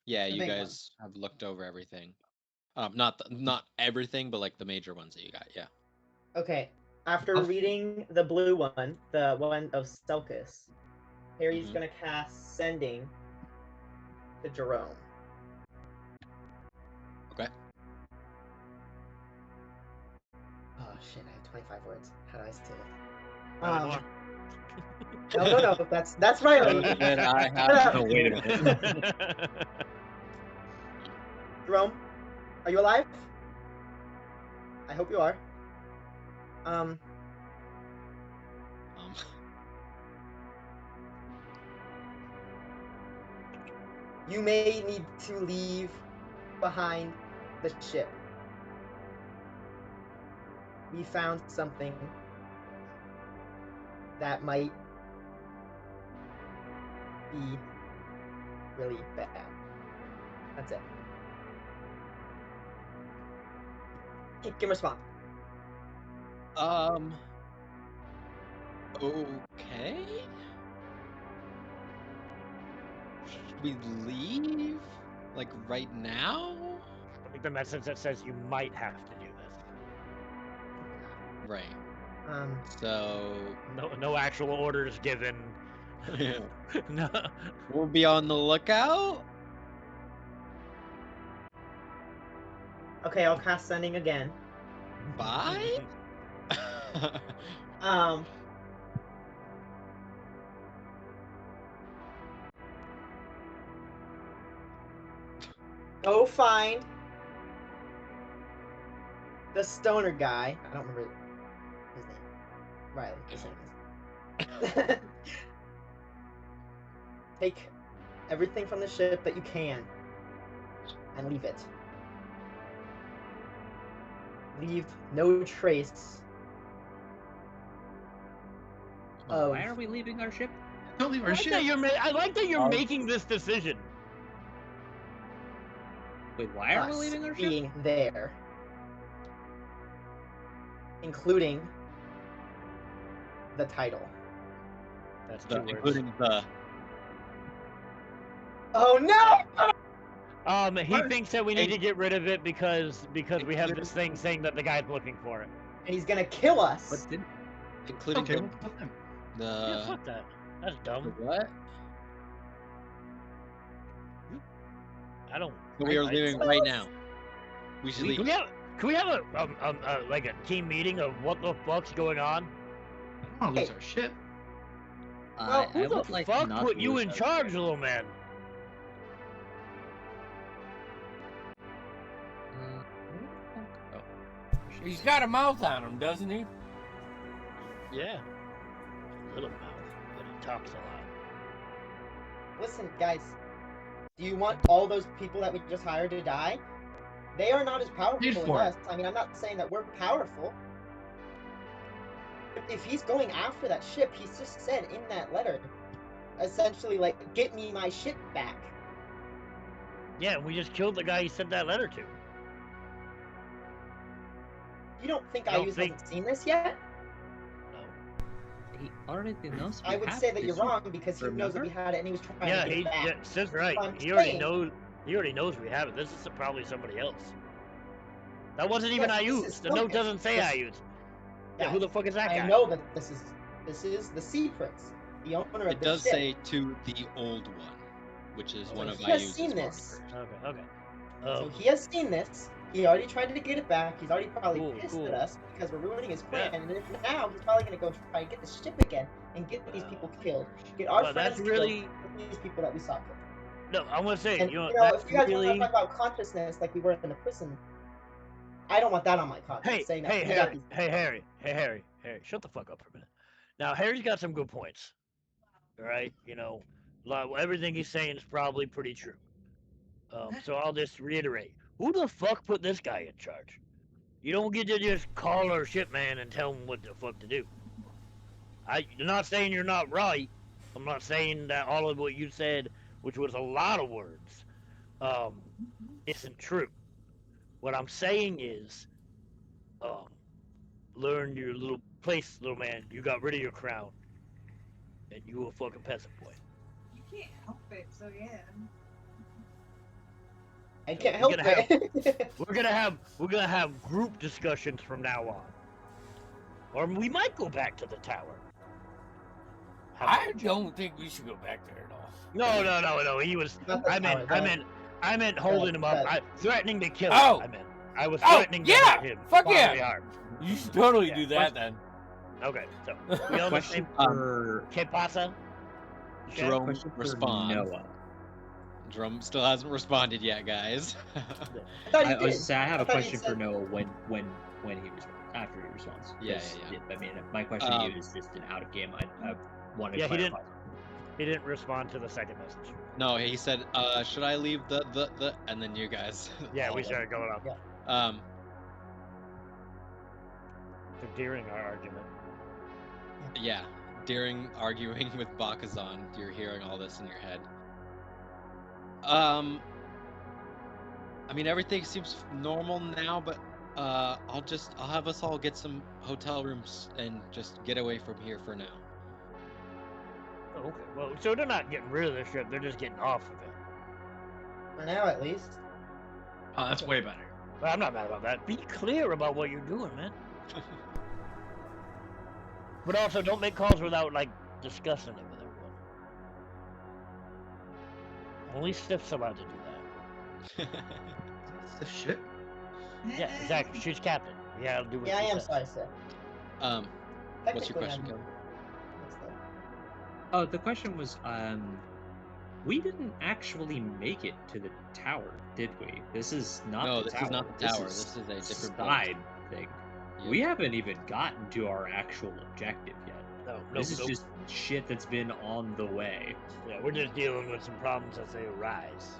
Yeah, The you big guys have looked over everything. Not everything, but like the major ones that you got. Yeah. Okay. After reading the blue one, the one of Stelkis, Harry's Mhm. gonna cast Sending to Jerome. Okay. Oh shit! I have 25 words. How do I say it? Not anymore. No. That's Riley. Then I have Oh, wait a minute. Jerome, are you alive? I hope you are. You may need to leave behind the ship. We found something that might be really bad. That's it. He can respond. Okay. Should we leave? Like right now? Like the message that says you might have to do this. Right. So No actual orders given. No. we'll be on the lookout. Okay, I'll cast sending again. Bye. Go find the stoner guy. I don't remember his name. Riley. His name is. Take everything from the ship that you can and leave it. Leave no trace of. Why are we leaving our ship? Don't leave I our like ship. that I like that you're making this decision. Wait, why are we us leaving our ship? being there, including the title. That's 2 words. Including the. Oh no! He thinks that we need to get rid of it because we have this thing saying that the guy's looking for it. And he's gonna kill us. What did? Including Okay, the. well, fuck them. Yeah, fuck that. That's The dumb. what? I don't. We are I- leaving right now. We should leave. Can we have a like a team meeting of what the fuck's going on? I don't want to lose our ship. Well, Who I the would like fuck not put you lose in our charge, ship. little man? He's got a mouth on him, doesn't he? Yeah. Little mouth, but he talks a lot. Listen, guys. Do you want all those people that we just hired to die? They are not as powerful as for it. us. I mean, I'm not saying that we're powerful. If he's going after that ship, he's just said in that letter, essentially, like, get me my ship back. Yeah, we just killed the guy he sent that letter to. You don't think I don't Ayuz think- hasn't seen this yet? He already knows. I would say that you're wrong because he knows that we remember? had it and he was trying Yeah, to get he it back. yeah, Sid's right. I'm He already saying- knows. He already knows we have it. This is probably somebody else. That wasn't even Yes, this is Ayuz. The note focused. doesn't say This- Ayuz. Yeah, who the fuck is that guy? I know that this is the Sea Prince, the owner It of the does ship. say to the old one, which is So one of he has Ayuz's seen this. monsters. Okay. So he has seen this. He already tried to get it back. He's already probably Cool, pissed cool. at us because we're ruining his Yeah. plan. And then now he's probably gonna go try and get the ship again and get these people killed. Get our well, friends that's really- killed. Get these people that we saw killed. No, I want to say, And you know, if that's you guys really. want to talk about consciousness like we were in the prison, I don't want that on my conscience. Hey, saying that hey, we got Harry, these- hey, Harry, shut the fuck up for a minute. Now, Harry's got some good points. All right, you know, everything he's saying is probably pretty true. So I'll just reiterate: who the fuck put this guy in charge? You don't get to just call our ship man and tell him what the fuck to do. I'm not saying you're not right. I'm not saying that all of what you said, which was a lot of words, isn't true. What I'm saying is, learn your little place, little man. You got rid of your crown, and you a fucking peasant boy. You can't help it, so yeah. I can't we're help gonna it. We're gonna have group discussions from now on, or we might go back to the tower. I don't think we should go back there at all. No. He was. Not the I meant. tower, I meant holding him up. Threatening to kill him. Oh. I meant. I was Oh, threatening to yeah! hurt him. Fuck bodily yeah! harm. You should totally Yeah, do that then. Okay, so we on the Question same. for ¿Qué pasa? Jerome, question for respond. Noah. Jerome still hasn't responded yet, guys. I thought he I was did. say I have a thought he question for said- Noah when he responds after he responds. Yeah, 'Cause yeah. I mean, my question to you is just an out of game. I wanted Yeah, to he didn't. clarify. He didn't respond to the second message. No, he said, should I leave the and then you guys. Yeah, all we of them. started going up. Yeah. During our argument. Yeah, during arguing with Bakazan, you're hearing all this in your head. I mean, everything seems normal now, but I'll have us all get some hotel rooms and just get away from here for now. Oh, okay. Well, so they're not getting rid of the ship; they're just getting off of it. For now, at least. Oh, that's way better. Well, I'm not mad about that. Be clear about what you're doing, man. But also, don't make calls without like discussing it with everyone. Only Stiff's allowed to do that. The shit. Yeah, exactly. She's captain. We gotta do what Yeah, I she am says. sorry, Sif. What's your question, Kevin? Oh, the question was, we didn't actually make it to the tower, did we? This is not No, the this tower. is not the tower. This is a different boat. side thing. Yep. We haven't even gotten to our actual objective yet. No, This is just shit that's been on the way. Yeah, we're just dealing with some problems as they arise.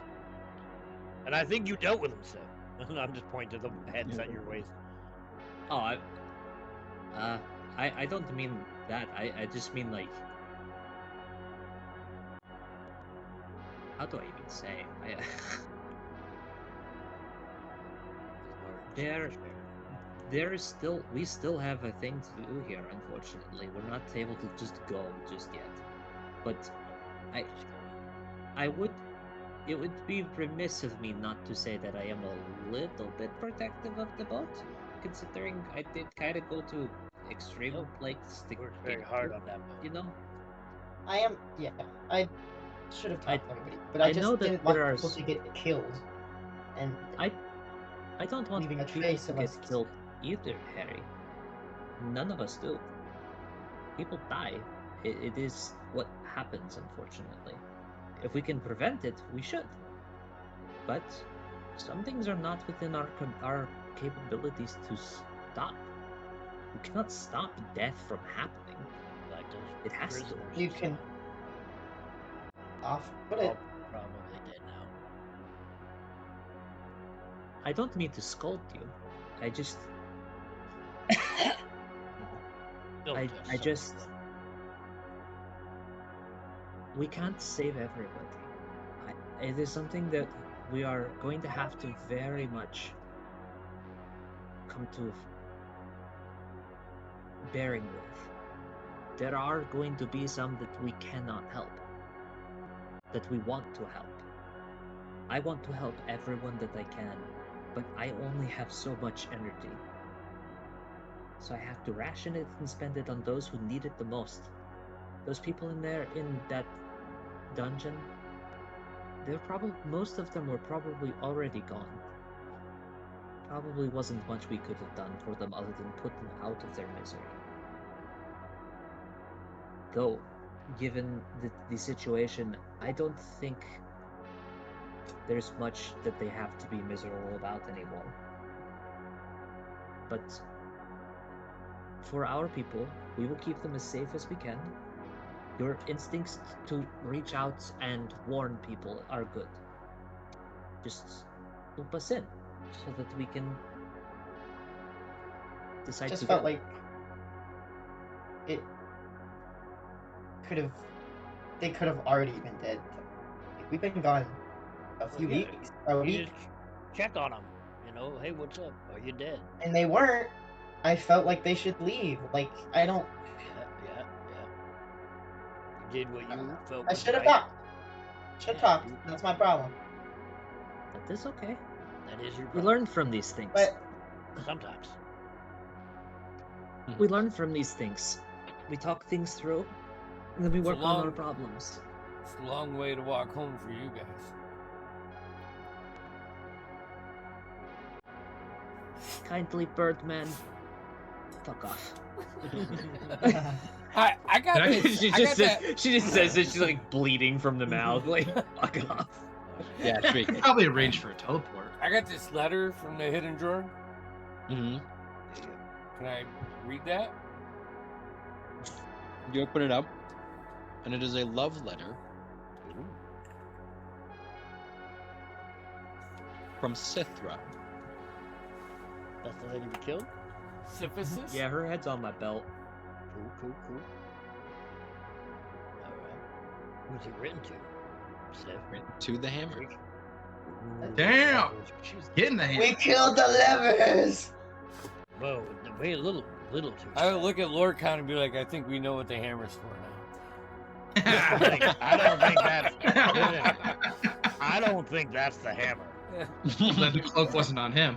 And I think you dealt with them, Sif. I'm just pointing to the heads at your waist. Oh, I don't mean that. I just mean like, how do I even say? We still have a thing to do here. Unfortunately, we're not able to just go just yet. But it would be remiss of me not to say that I am a little bit protective of the boat, considering I did kind of go to extreme lengths to worked very hard on that boat. You know, I am. Yeah, I should have talked to everybody, but I I just know that didn't want there are people to get killed. And I don't want leaving a people trace to of get us. killed either, Harry. None of us do. People die. It is what happens, unfortunately. If we can prevent it, we should. But some things are not within our capabilities to stop. We cannot stop death from happening. Like those It has to. prisoners. You can put it. All probably dead now. I don't mean to scold you. I just. I just. We can't save everybody. It is something that we are going to have to very much come to bearing with. There are going to be some that we cannot help, that we want to help. I want to help everyone that I can, but I only have so much energy. So I have to ration it and spend it on those who need it the most. Those people in there, in that dungeon, most of them were probably already gone. Probably wasn't much we could have done for them other than put them out of their misery. Though, given the situation, I don't think there's much that they have to be miserable about anymore. But for our people, we will keep them as safe as we can. Your instincts to reach out and warn people are good. Just loop us in so that we can decide Just together. felt like it could have. They could have already been dead. Like, we've been gone a few weeks. A You week. just check on them. You know, hey, what's up? Are you dead? And they weren't. I felt like they should leave. Like, I don't. Yeah. You did what you felt. I was should have right. talked. Should have talked. That's my problem. That is okay. That is your We problem. learn from these things. But Sometimes. We learn from these things. We talk things through, and then we work on our problems. It's a long way to walk home for you guys. Kindly Birdman, fuck off. I got this. She I just got says, she just says that she's like bleeding from the mouth, like fuck off. Yeah, We could probably arrange for a teleport. I got this letter from the hidden drawer. Mm-hmm. Can I read that? You open it up, and it is a love letter from Sithra. That's the lady we killed? Syphilis? Yeah, her head's on my belt. Cool. Alright. Who's it written to? Sif? Written to the hammer. Damn! Getting the we killed the levers. Whoa, wait a little too. I would look at Lorcan and be like, I think we know what the hammer's for now. I don't think that's the hammer. Glad the cloak wasn't on him.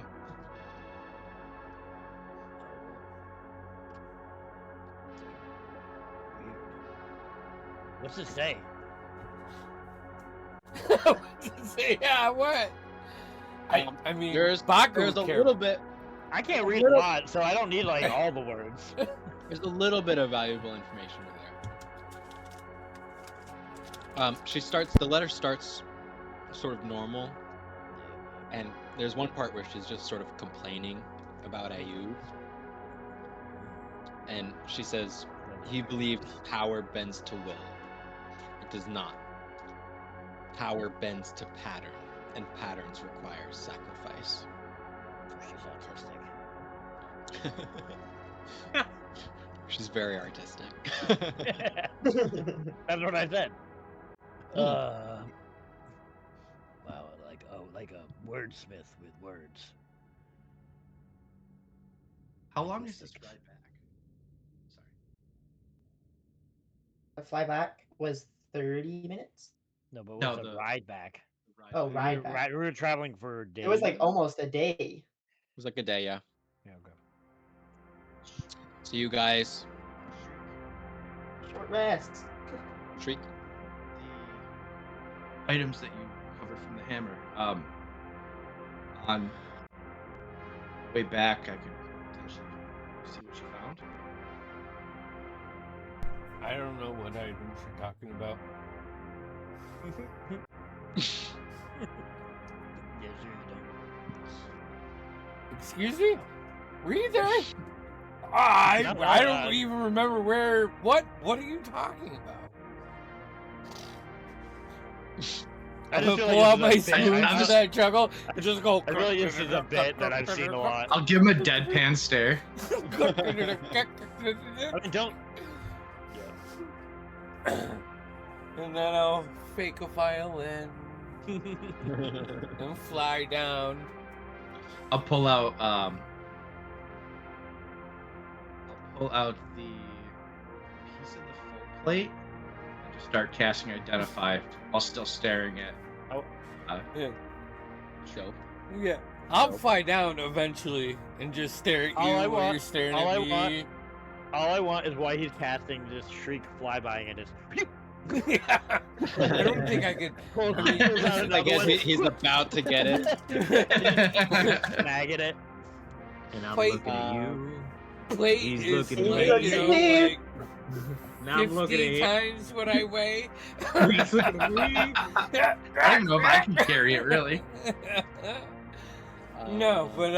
What's it say? Yeah, what? I mean, there's Baco a would care. little bit. I can't read a lot, so I don't need like all the words. There's a little bit of valuable information in there. The letter starts sort of normal, and there's one part where she's just sort of complaining about Ayub. And she says, he believed power bends to will. It does not. Power bends to pattern, and patterns require sacrifice. She's autistic. She's very artistic. That's what I said. Wow, like a wordsmith with words. How long is this ride back? Sorry. The flyback was 30 minutes. No, but No, what's a the- ride back? Oh, ride back. We were traveling for a day. It was like almost a day. It was like a day, yeah. Yeah, okay. So you guys, Short rest. Shriek. The items that you covered from the hammer. On the way back, I could potentially see what you found. I don't know what items you're talking about. Yes, you don't. Excuse me? Were you there? I don't even remember where. What are you talking about? I I'm just gonna feel pull out like my this is a bit. spoon for that juggle and just go. I feel like this is a bit that I've seen a lot. I'll give him a deadpan stare. I mean, don't. And then I'll fake a violin and fly down. I'll pull out the piece of the full plate and just start casting Identify while still staring at Yeah. Show. Yeah. I'll fly down eventually and just stare at you All I while want- you're staring all at I me. want- All I want is why he's casting this Shriek flyby and just. Yeah. I don't think I could. I guess he's about to get it. Snagging it. And I'm Wait, looking at you. Plate He's is looking at like, me. you know, like Now I'm looking 50 at times what I weigh. He's looking at me. I don't know if I can carry it really. No, but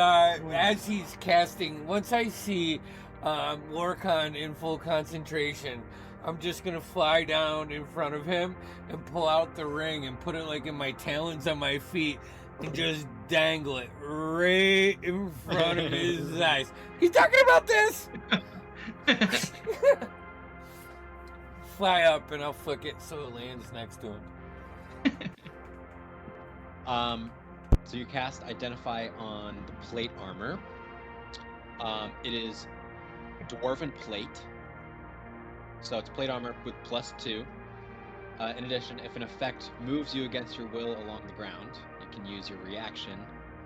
as he's casting, once I see Lorcan in full concentration, I'm just gonna fly down in front of him and pull out the ring and put it like in my talons on my feet and just dangle it right in front of his eyes. He's talking about this. Fly up and I'll flick it so it lands next to him. So you cast Identify on the plate armor. It is Dwarven plate. So it's plate armor with +2. In addition, if an effect moves you against your will along the ground, you can use your reaction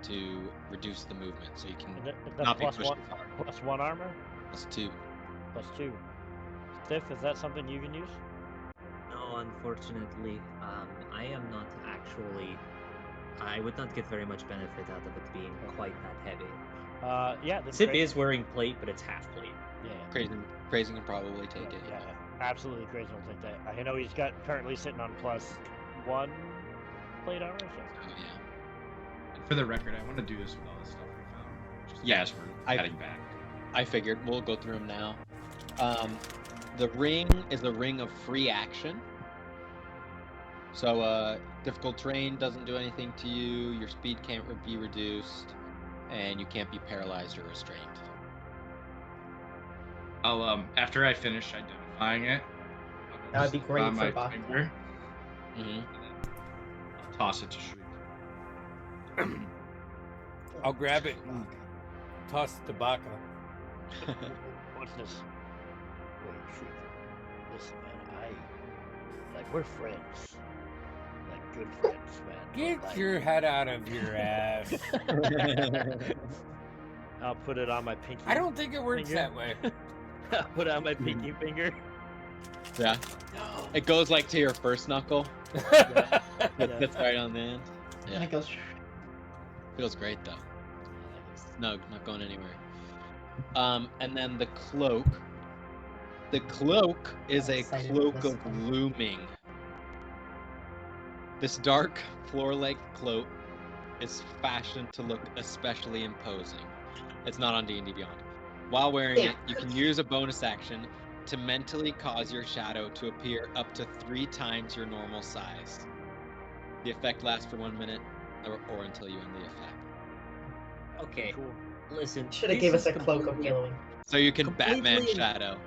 to reduce the movement. So you can Is that not be plus pushed one, too hard. +1 armor? +2. +2. Stiff, is that something you can use? No, unfortunately, I am not actually. I would not get very much benefit out of it being quite that heavy. Yeah. The Sip is wearing plate, but it's half plate. Yeah. Crazy can probably take it. Yeah, absolutely crazy. I'll take that. I know he's currently sitting on +1 plate armor. So. Oh, yeah. And for the record, I want to do this with all the stuff we found. Just as we're heading back. I figured we'll go through them now. The ring is a ring of free action. So difficult terrain doesn't do anything to you. Your speed can't be reduced, and you can't be paralyzed or restrained. I'll after I finish identifying it, That would be great on for my Bach. finger, Mm-hmm. and then I'll toss it to Shriek. I'll grab it and toss it to Baka. What's this? Wait, Shriek. Listen, man, we're friends. Like, good friends, man. Get Like, your head out of your ass. I'll put it on my pinky. I don't think it works Finger. that way. I'll put it on my pinky finger. Yeah. It goes like to your first knuckle. Yeah. That's right on the end. And Yeah. it goes. Feels great though. Snug, not going anywhere. And then the cloak. The cloak is I'm a excited for cloak this of one. looming. This dark, floor-like cloak is fashioned to look especially imposing. It's not on D&D Beyond. While wearing it, you can use a bonus action to mentally cause your shadow to appear up to 3 times your normal size. The effect lasts for 1 minute, or until you end the effect. Okay, listen. Should have this gave us is a cloak of completely- yellowing. So you can Completely Batman in- shadow.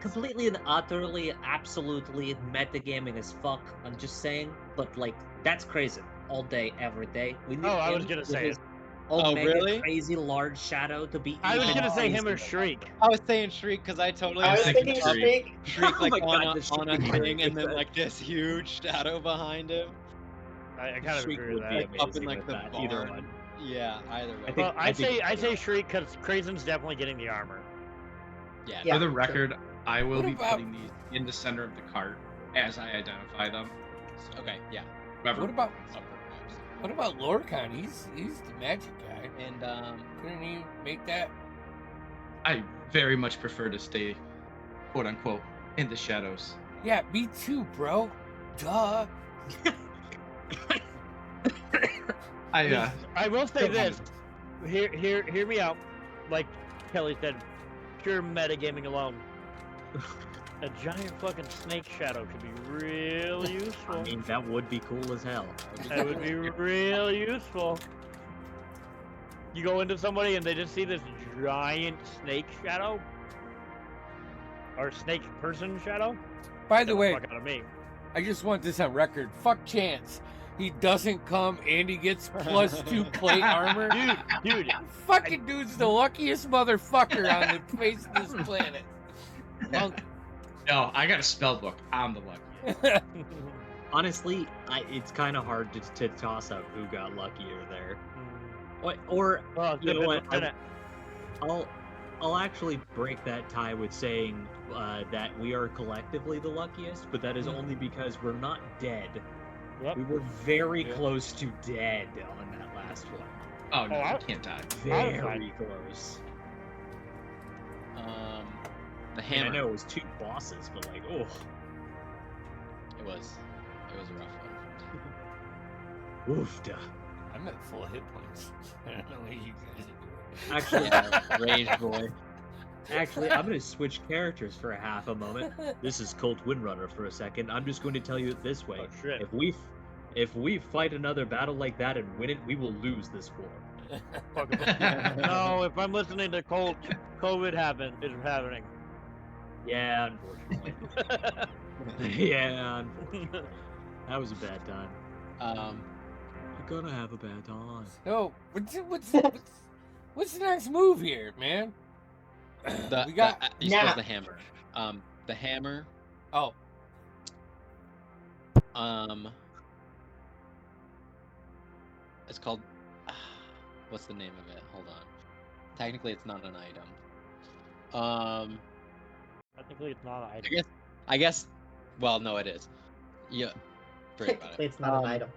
Completely and utterly, absolutely metagaming as fuck. I'm just saying, but like that's crazy. All day, every day. We need I him was gonna with say his it. Omega really? crazy large shadow to be. I was even gonna say him or crazier. Shriek. I was saying Shriek because I totally I was thinking thinking Shriek. Shriek. Shriek Oh like my on, God, a, the on a Shriek thing and then makes like this huge shadow behind him. I kind of Shriek agree with would that. be Like up in amazing like with the that. barn. Either one. Yeah, either way. I think- Well, I'd say either. Shriek because Krazen's definitely getting the armor. yeah. Yeah. For the record, I will What be about- putting these in the center of the cart as I identify them. So Okay, yeah. whoever What about- picks up their moves. What about Lorcan? He's the magic guy. And Couldn't he make that? I very much prefer to stay, quote unquote, in the shadows. Yeah, me too, bro. Duh. I will say Come this. Hear me out. Like Kelly said, pure metagaming alone. A giant fucking snake shadow could be real useful. I mean, that would be cool as hell. That would be real useful. You go into somebody and they just see this giant snake shadow, or snake person shadow. By Get the way, fuck out of me. I just want this on record. Fuck Chance. He doesn't come and he gets +2 plate armor. Dude, Fucking dude's the luckiest motherfucker on the face of this planet. Monk. No, I got a spell book. I'm the lucky. Honestly, it's kind of hard to toss up who got luckier there. Or Well, you know what? then- I'll actually break that tie with saying that we are collectively the luckiest, but that is only because we're not dead. Yep. We were very Yep. close to dead on that last one. Oh no, Oh, I- you can't die. Very close. the I mean, hammer. I know it was 2 bosses, but like, oh, It was a rough one. oofda. I'm at full hit points. I don't know what you guys are doing. Actually, Yeah, Rage boy. Actually, I'm going to switch characters for a half a moment. This is Colt Windrunner for a second. I'm just going to tell you it this way: Oh, shit. if we fight another battle like that and win it, we will lose this war. No, if I'm listening to Colt, COVID is happening. Yeah, unfortunately. Yeah, unfortunately. That was a bad time. You're gonna have a bad time. No, what's the next move here, man? We got you Nah. suppose the hammer. The hammer. oh It's called. What's the name of it? Hold on. Technically, it's not an item. Technically, it's not an item. I guess. Well, no, it is. Yeah. Forget about Technically, it. it's not an item.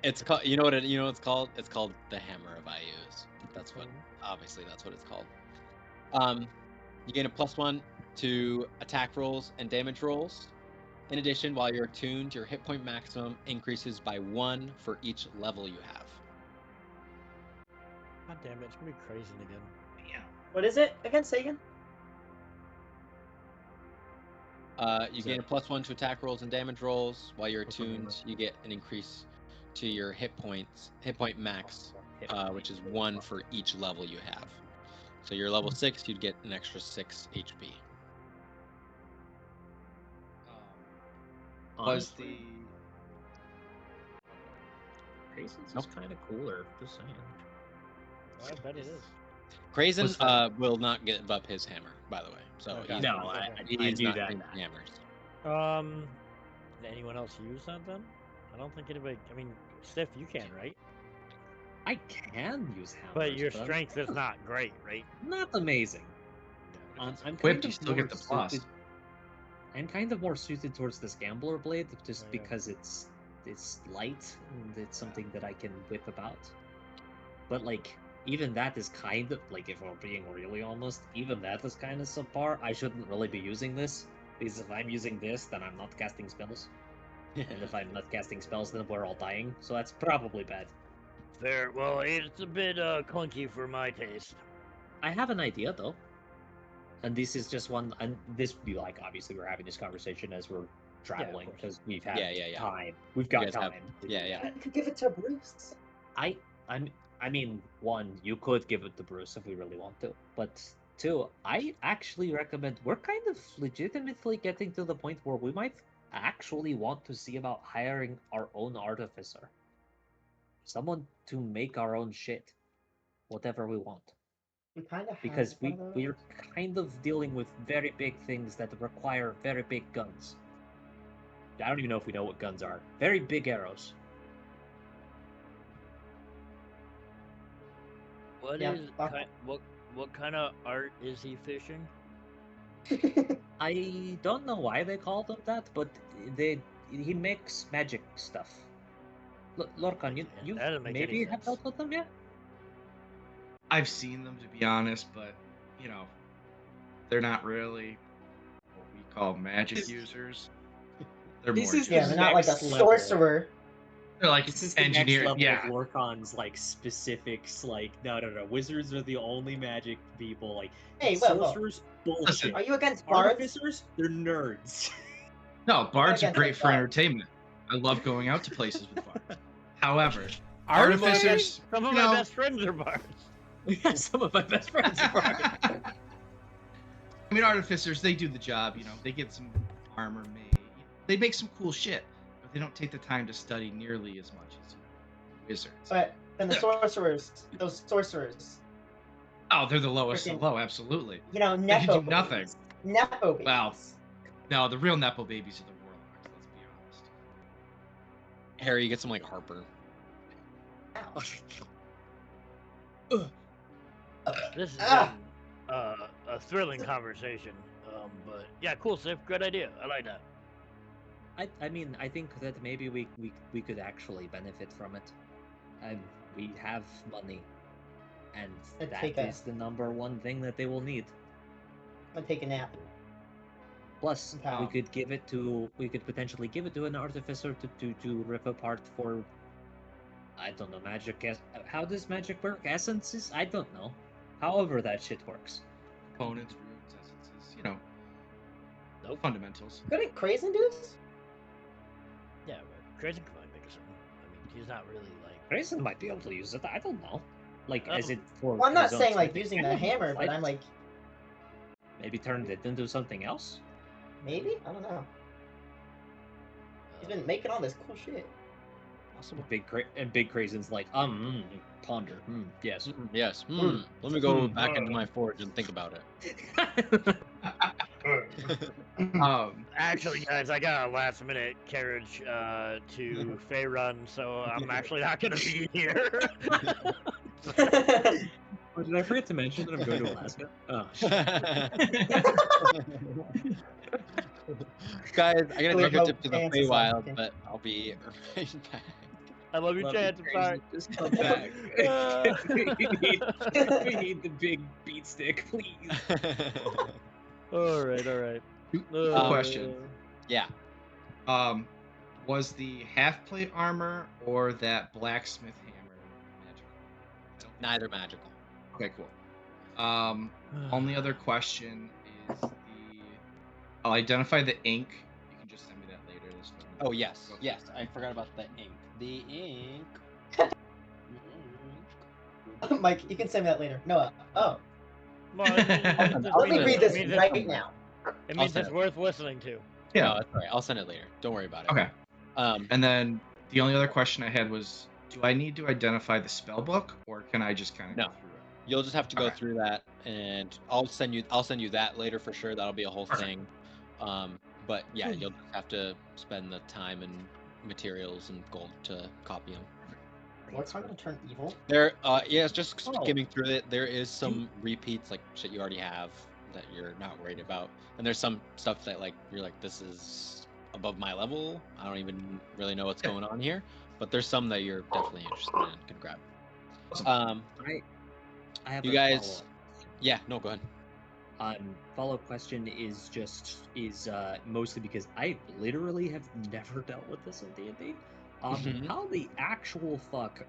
It's called. You know what it's called? It's called the Hammer of Ius. That's what. Obviously, that's what it's called. You gain a +1 to attack rolls and damage rolls. In addition, while you're attuned, your hit point maximum increases by 1 for each level you have. God damn it, it's gonna be crazy again. What is it? Again, say again. You gain a +1 to attack rolls and damage rolls. While you're attuned, you get an increase to your hit point max, which is 1 for each level you have. So you're level 6, you'd get an extra 6 HP. Was the Grayson's is kind of cooler. Just saying. I bet it is. Krazen Was that- will not give up his hammer, by the way. So Okay. he's No, not, I he's knew not that. doing hammers. Did anyone else use that then? I don't think anybody. I mean, Stiff, you can, right? I can use hammers, But your I'm strength is not great, right? not amazing. I'm Equipped, kind you of still get more the plus. suited- I'm kind of more suited towards this Gambler Blade just Yeah. because it's light and it's something that I can whip about. But like even that is kind of like, if we're being really honest, even that is kind of subpar. I shouldn't really be using this because if I'm using this, then I'm not casting spells, and if I'm not casting spells, then we're all dying. So that's probably bad. Fair. Well, it's a bit clunky for my taste. I have an idea though. And this is just one, and this would be like, obviously we're having this conversation as we're traveling because we've had time. We've got time. I could give it to Bruce. I mean, one, you could give it to Bruce if we really want to, but two, I actually recommend, we're kind of legitimately getting to the point where we might actually want to see about hiring our own artificer. Someone to make our own shit. Whatever we want. We kind of because we're kind of dealing with very big things that require very big guns. I don't even know if we know what guns are. Very big arrows. What kind of art is he fishing? I don't know why they call them that, but he makes magic stuff. Lorcan, you maybe have dealt with them yet? I've seen them, to be honest, but you know, they're not really what we call magic users. They're more. They're not like a sorcerer. They're like this is the engineer. Next level of Lorcan's like specifics. Like no. Wizards are the only magic people. Like sorcerers, bullshit. Listen, are you against bards? Artificers? They're nerds. No, bards are great for entertainment. I love going out to places with bards. However, artificers. Some of my best friends are bards. Yeah, some of my best friends are bards. I mean, artificers, they do the job. You know, they get some armor made. They make some cool shit, but they don't take the time to study nearly as much as wizards. But then the sorcerers, those sorcerers. Oh, they're the lowest of low, absolutely. You know, they nepo do nothing. Nepo babies. Wow. No, the real nepo babies are the warlocks. Let's be honest. Harry, you get some like Harper. This has been a thrilling conversation. But yeah, cool, Sif. Good idea. I like that. I mean, I think that maybe we could actually benefit from it. We have money, and that is the number one thing that they will need. I'm gonna take a nap. Plus, we could potentially give it to an artificer to rip apart for, I don't know, magic. How does magic work? Essences? I don't know. However that shit works. Components, roots, essences, you know. Nope. Fundamentals. Couldn't Crazen do this? Yeah, but Crazen could probably make something. I mean, he's not really like. Crazen might be able to use it. I don't know. Like, as it for. Well, I'm not saying like using the hammer, but I'm like. Maybe turn it into something else. Maybe? I don't know. He's been making all this cool shit. Awesome. Big Crazen's like, ponder. Yes. Yes. Let me go back into my forge and think about it. Actually, guys, I got a last-minute carriage to Fey Run, so I'm actually not gonna be here. Oh, did I forget to mention that I'm going to Alaska? Oh. Guys, I gotta take a tip to the Feywild, but I'll be right back. I love your chance. I'm sorry. Just come back. we need the big beat stick, please. All right. Question. Yeah. Was the half plate armor or that blacksmith hammer magical? Neither magical. Okay, cool. Only other question is I'll identify the ink. You can just send me that later. Oh yes, I forgot about the ink. The ink. Mike, you can send me that later. Noah. Oh. Well, let me read this right now. It means it's worth listening to. Yeah, no, that's all right. I'll send it later. Don't worry about it. Okay. And then the only other question I had was, do I need to identify the spell book, or can I just kind of go through it? You'll just have to go through that, and I'll send you that later for sure. That'll be a whole thing. But yeah, you'll just have to spend the time and materials and gold to copy them. What's going to turn evil? There, it's just skimming through it. There is some repeats, like shit you already have, that you're not worried about, and there's some stuff that like you're like, this is above my level. I don't even really know what's going on here. But there's some that you're definitely interested in. Can grab. I have You a guys. follow-up. Yeah. No. Go ahead. Follow-up question is mostly because I literally have never dealt with this in D&D. How the actual fuck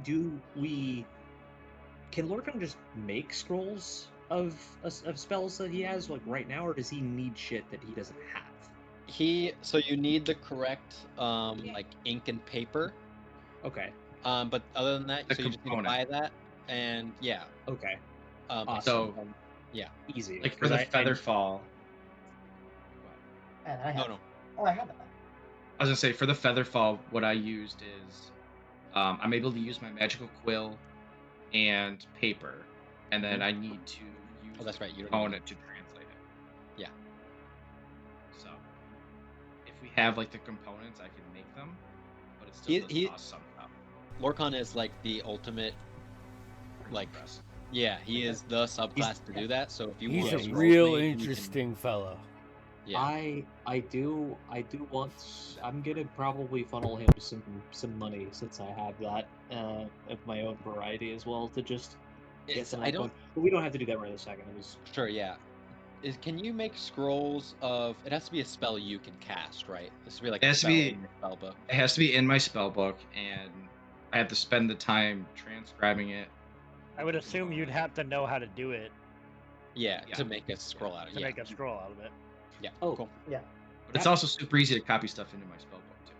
do we? Can Lorcan just make scrolls of spells that he has like right now, or does he need shit that he doesn't have? So you need the correct like ink and paper. Okay. But other than that, so you just need to buy that, and yeah. Okay. Awesome. So yeah, easy. Like for the Featherfall. No. Oh, I have that. I was gonna say for the Featherfall, what I used is I'm able to use my magical quill and paper, and then I need to use that's right. You don't component to translate it. Yeah. So if we have like the components, I can make them, but it still does cost some stuff. Lorcan is like the ultimate, like, yeah, he is the subclass to do that. So if you He's want a to real roleplay, interesting fellow. Yeah. I do want. I'm gonna probably funnel him some money since I have that of my own variety as well to just get some. But we don't have to do that right this second. It was sure. Yeah. Can you make scrolls of? It has to be a spell you can cast, right? This has to be like a spell in your spell book. It has to be in my spell book, and I have to spend the time transcribing it. I would assume you'd have to know how to do it. Yeah, to make a scroll out of it. To make a scroll out of it. Yeah. Oh, cool. Yeah. But it's also super easy to copy stuff into my spell book too.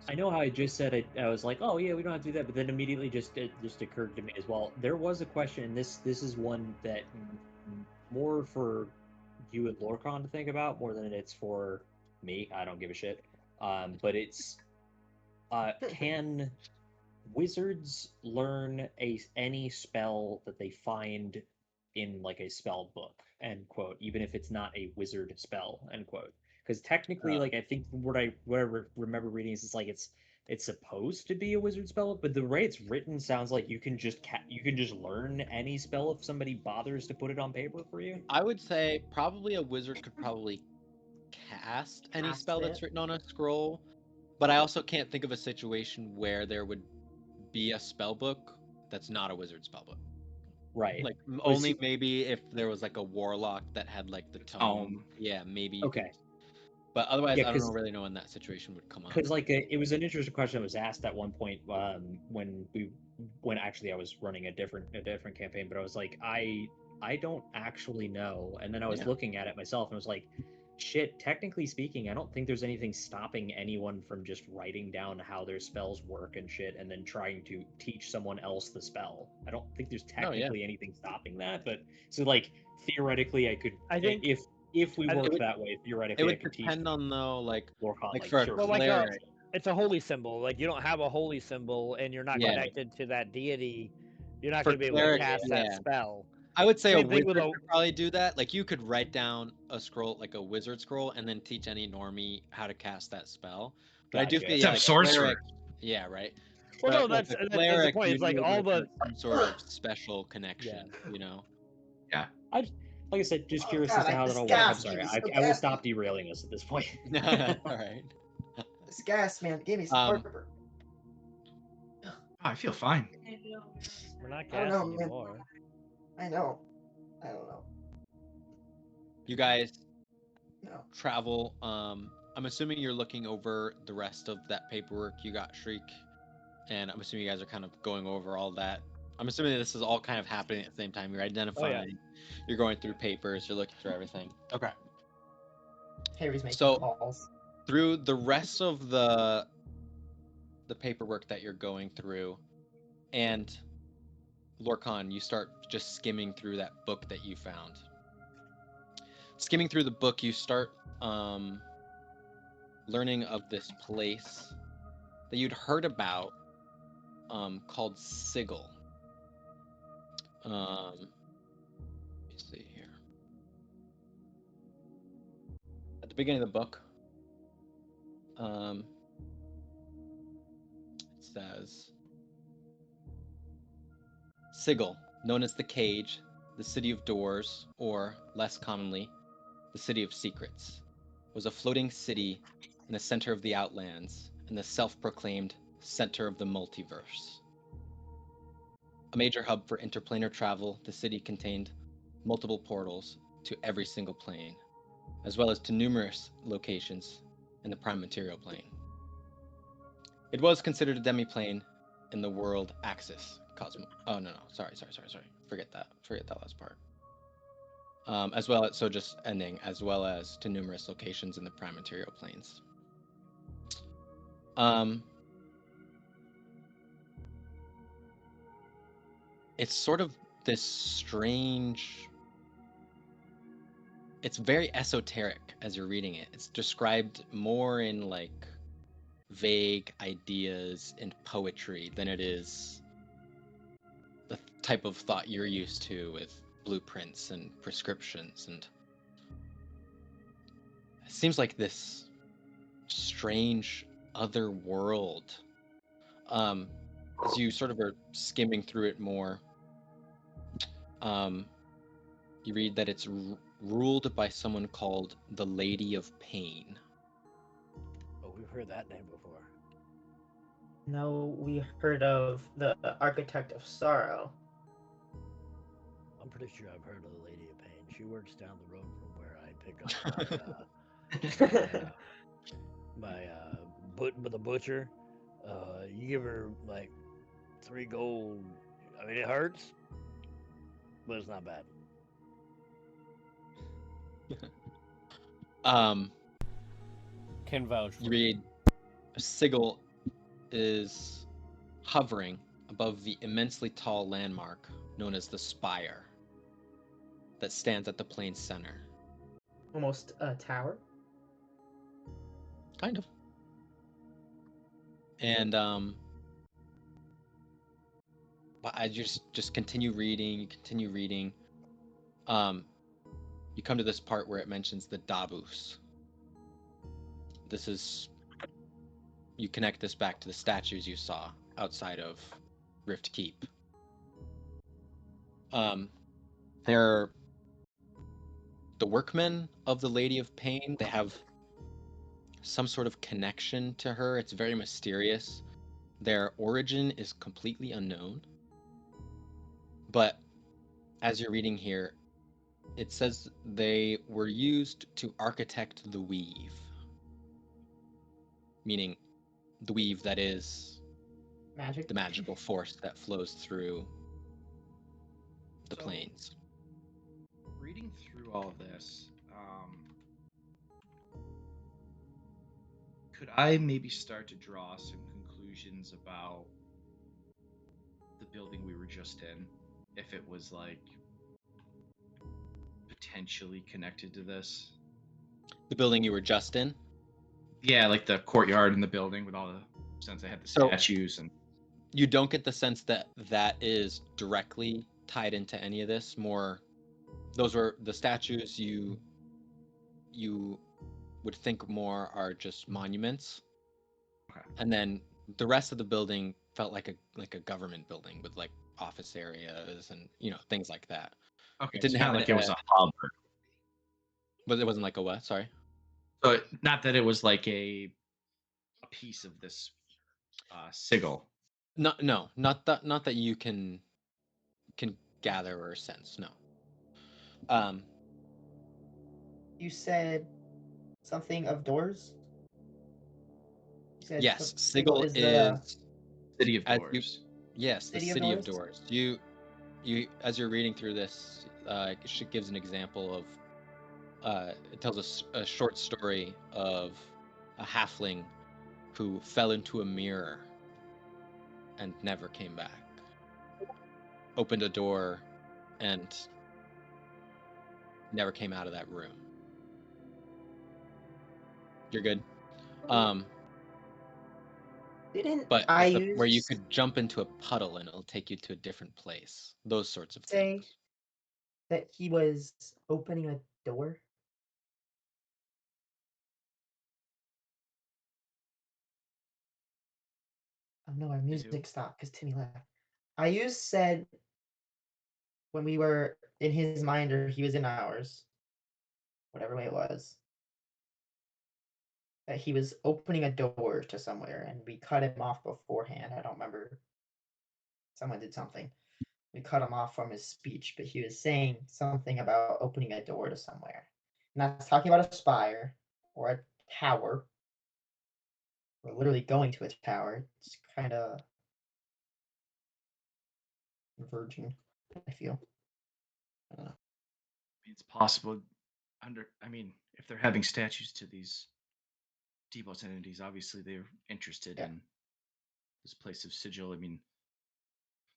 I know how I just said it. I was like, oh yeah, we don't have to do that, but then immediately it just occurred to me as well. There was a question, and this is one that more for you and Lorcan to think about more than it's for me. I don't give a shit. But it's can wizards learn any spell that they find in like a spell book, end quote, even if it's not a wizard spell, end quote? Because technically, like I think what I remember reading is it's like it's supposed to be a wizard spell, but the way it's written sounds like you can just learn any spell if somebody bothers to put it on paper for you. I would say probably a wizard could probably cast any spell that's written on a scroll, but I also can't think of a situation where there would be a spell book that's not a wizard spell book. Right. Like only maybe if there was like a warlock that had like the tome. Yeah, maybe. Okay. But otherwise, I don't really know when that situation would come up. Because like it was an interesting question that was asked at one point when actually I was running a different campaign, but I was like I don't actually know, and then I was looking at it myself and I was like, shit. Technically speaking, I don't think there's anything stopping anyone from just writing down how their spells work and shit, and then trying to teach someone else the spell. I don't think there's technically anything stopping that, but so like theoretically, I could. I think if we work that way, theoretically, it would depend on though, like for a cleric. It's a holy symbol. Like you don't have a holy symbol, and you're not connected to that deity. You're not going to be able to cast that spell. I would say a wizard could probably do that. Like you could write down a scroll, like a wizard scroll, and then teach any normie how to cast that spell. But I do feel like sorcerer. Yeah, right. Well, no, that's the point. It's like all the some sort of special connection, you know. Yeah. Like I said, just curious as to how that all works. I'm sorry. I will stop derailing us at this point. All right. This gas, man, gave me some heartburn. Oh, I feel fine. We're not gas anymore. I know. I don't know. You guys travel. I'm assuming you're looking over the rest of that paperwork you got, Shriek, and I'm assuming you guys are kind of going over all that. I'm assuming this is all kind of happening at the same time. You're identifying. You're going through papers. You're looking through everything. Okay. Harry's making calls. Through the rest of the paperwork that you're going through, and Lorcan, you start just skimming through that book that you found. Skimming through the book, you start learning of this place that you'd heard about called Sigil. Let me see here. At the beginning of the book, it says, Sigil, known as the Cage, the City of Doors, or less commonly, the City of Secrets, was a floating city in the center of the Outlands and the self-proclaimed center of the multiverse. A major hub for interplanar travel, the city contained multiple portals to every single plane, as well as to numerous locations in the prime material plane. It was considered a demiplane in the world axis cosmos. Oh no, sorry. Forget that last part. As well as, so just ending, as well as to numerous locations in the prime material planes. It's sort of this strange. It's very esoteric as you're reading it. It's described more in like vague ideas and poetry than it is the type of thought you're used to with blueprints and prescriptions, and it seems like this strange other world. As you sort of are skimming through it more, you read that it's ruled by someone called the Lady of Pain. Oh, we've heard that name before. No, we heard of the Architect of Sorrow. I'm pretty sure I've heard of the Lady of Pain. She works down the road from where I pick up the butcher. You give her like 3 gold. I mean, it hurts, but it's not bad. Can vouch. You read, a sigil is hovering above the immensely tall landmark known as the Spire that stands at the plane's center. Almost a tower? Kind of. And but I just continue reading, you continue reading. You come to this part where it mentions the Dabus. This is, you connect this back to the statues you saw outside of Rift Keep. They're the workmen of the Lady of Pain. They have some sort of connection to her. It's very mysterious. Their origin is completely unknown. But as you're reading here, it says they were used to architect the weave. Meaning the weave that is magic, the magical force that flows through the planes. Reading through all of this, could I maybe start to draw some conclusions about the building we were just in, if it was like potentially connected to this? The building you were just in? Yeah, like the courtyard in the building with all the, since they had the statues and. You don't get the sense that that is directly tied into any of this. More, those were the statues you would think more are just monuments. Okay. And then the rest of the building felt like a government building with like office areas and things like that. Okay, It didn't have have like it was a hub. But it wasn't like a what? Sorry. So not that it was like a piece of this sigil. No, not that you can gather or sense. No. You said something of doors? Yes, sigil is the City of Doors. Yes, the City of Doors. You as you're reading through this, it gives an example of it tells a short story of a halfling who fell into a mirror and never came back. Opened a door and never came out of that room. You're good. But where you could jump into a puddle and it'll take you to a different place. Those sorts of things. That he was opening a door? Oh no, our music stopped because Timmy left. Ayuz said when we were in his mind, or he was in ours, whatever way it was, that he was opening a door to somewhere, and we cut him off beforehand. I don't remember. Someone did something. We cut him off from his speech, but he was saying something about opening a door to somewhere. Not talking about a spire or a tower. We're literally going to a tower. It's kind of converging, I feel. I don't know. It's possible. If they're having statues to these Depos entities, obviously they're interested in this place of sigil. I mean,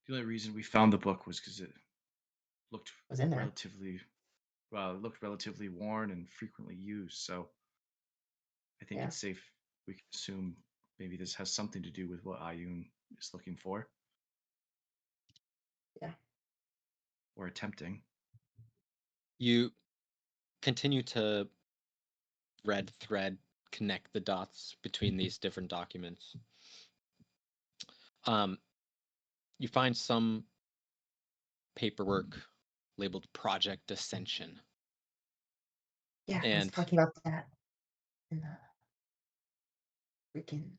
the only reason we found the book was because it looked relatively worn and frequently used. So I think it's safe. We can assume maybe this has something to do with what Ayun is looking for. Yeah. Or attempting. You continue to red thread connect the dots between these different documents. You find some paperwork labeled Project Ascension. Yeah, I was talking about that in the freaking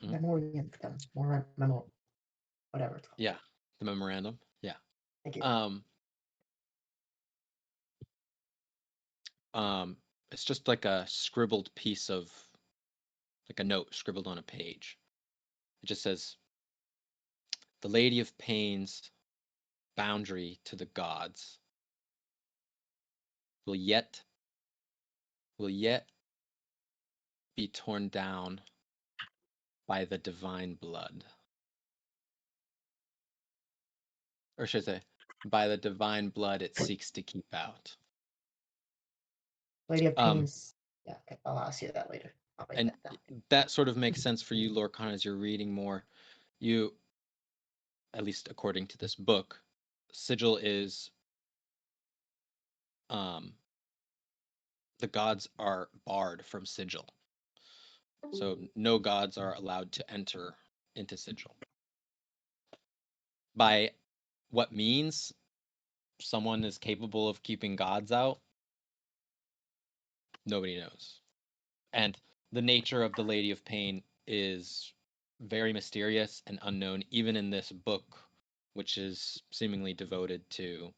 memoriam, whatever it's called. Yeah, the memorandum. Yeah. Thank you. It's just like a scribbled piece of, like a note scribbled on a page. It just says, "The Lady of Pain's boundary to the gods will yet be torn down by the divine blood." Or should I say, by the divine blood it seeks to keep out. Lady of Pains. Yeah, okay. I'll ask you that later. And that sort of makes sense for you, Lorcan, as you're reading more. You, at least according to this book, sigil is the gods are barred from sigil. So no gods are allowed to enter into sigil. By what means someone is capable of keeping gods out, nobody knows. And the nature of the Lady of Pain is very mysterious and unknown, even in this book, which is seemingly devoted to,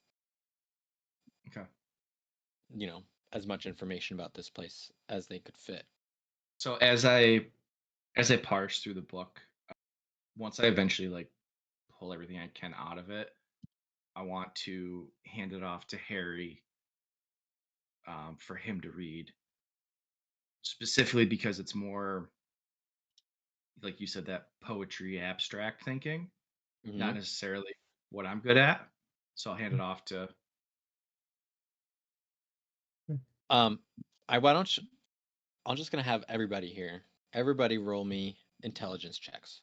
as much information about this place as they could fit. So as I parse through the book, once I eventually pull everything I can out of it, I want to hand it off to Harry for him to read, specifically because it's more, like you said, that poetry abstract thinking, not necessarily what I'm good at. So I'll hand it off to. I'm just gonna have everybody here. Everybody roll me intelligence checks.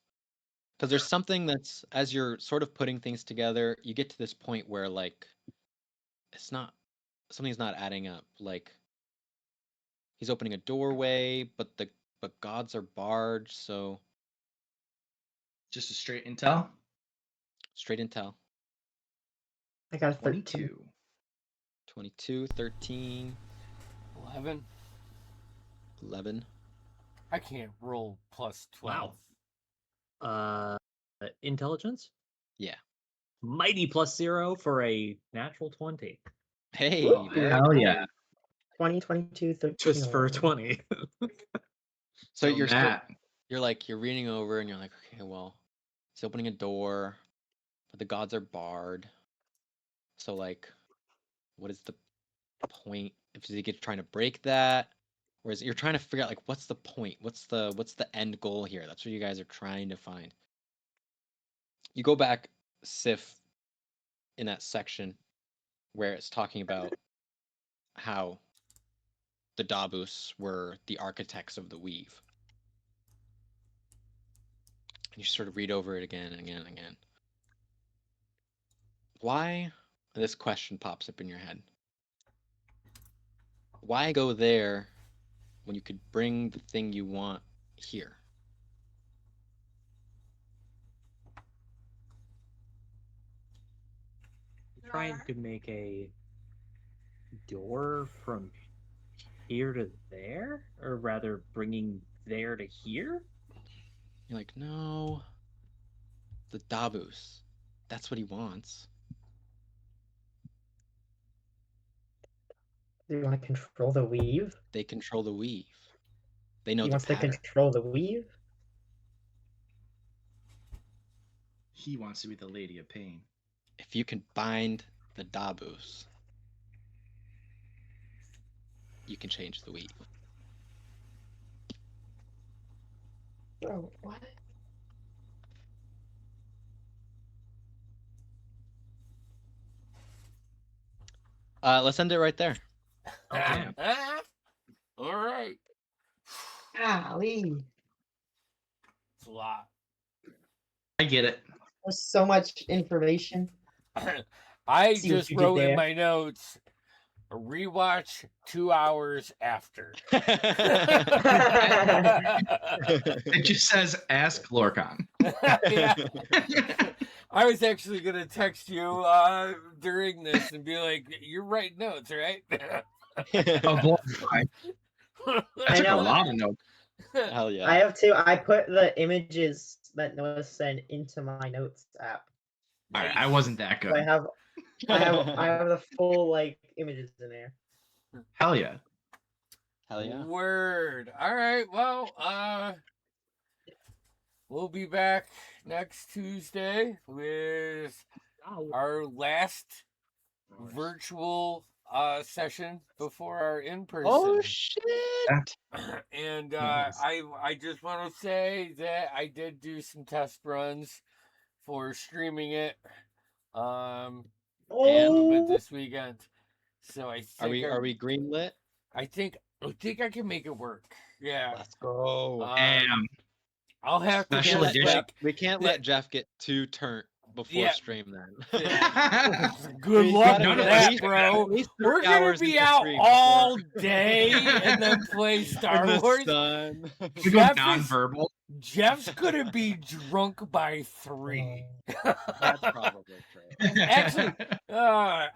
Because there's something that's, as you're sort of putting things together, you get to this point where something's not adding up. Like, he's opening a doorway, but gods are barred, so just a straight intel. Straight intel. I got a 22. 22, 13. 11. 11. I can't roll plus 12. Wow. Intelligence? Yeah. Mighty +0 for a natural 20. Hey, hell yeah. 20, 22, 13. Just for a 20. So you're reading over and you're like, okay, well, he's opening a door, but the gods are barred. So what is the point? Is he trying to break that? Or is it, you're trying to figure out what's the point? What's the end goal here? That's what you guys are trying to find. You go back, Sif, in that section where it's talking about how the Dabus were the architects of the weave. And you sort of read over it again and again and again. Why? This question pops up in your head. Why go there when you could bring the thing you want here? trying to make a door from here to there, or rather, bringing there to here. You're like, no, the Davus. That's what he wants. Do you want to control the weave? They control the weave. They know He the wants to pattern. control the weave? He wants to be the Lady of Pain. If you can bind the Davus, you can change the weave. Oh, what? Let's end it right there. Okay. All right. Golly. It's a lot. I get it. There's so much information. I See what just you did wrote in there. my notes, a rewatch 2 hours after. It just says, ask Lorcan. Yeah. I was actually going to text you during this and be like, you're writing notes, right? Oh, boy. I took a know. lot of notes. Hell yeah. I have two. I put the images that Noah sent into my notes app. All right, I wasn't that So I good. have the full like images in there. Hell yeah. Hell yeah. Word. All right. Well, we'll be back next Tuesday with our last virtual session before our in-person. Oh shit! And Yes. I just want to say that I did do some test runs for streaming it a little bit this weekend. So I think Are we greenlit? I think I can make it work. Yeah. Let's go. I'll have to Special get, edition. like, We can't let Jeff get too turnt before Yeah. stream then. good We luck gotta with at that, least- bro. at least 3 We're gonna hours be into out stream all before- day and then play Star In the Wars. sun. We go nonverbal. Jeff's gonna be drunk by 3. That's probably true. Actually, I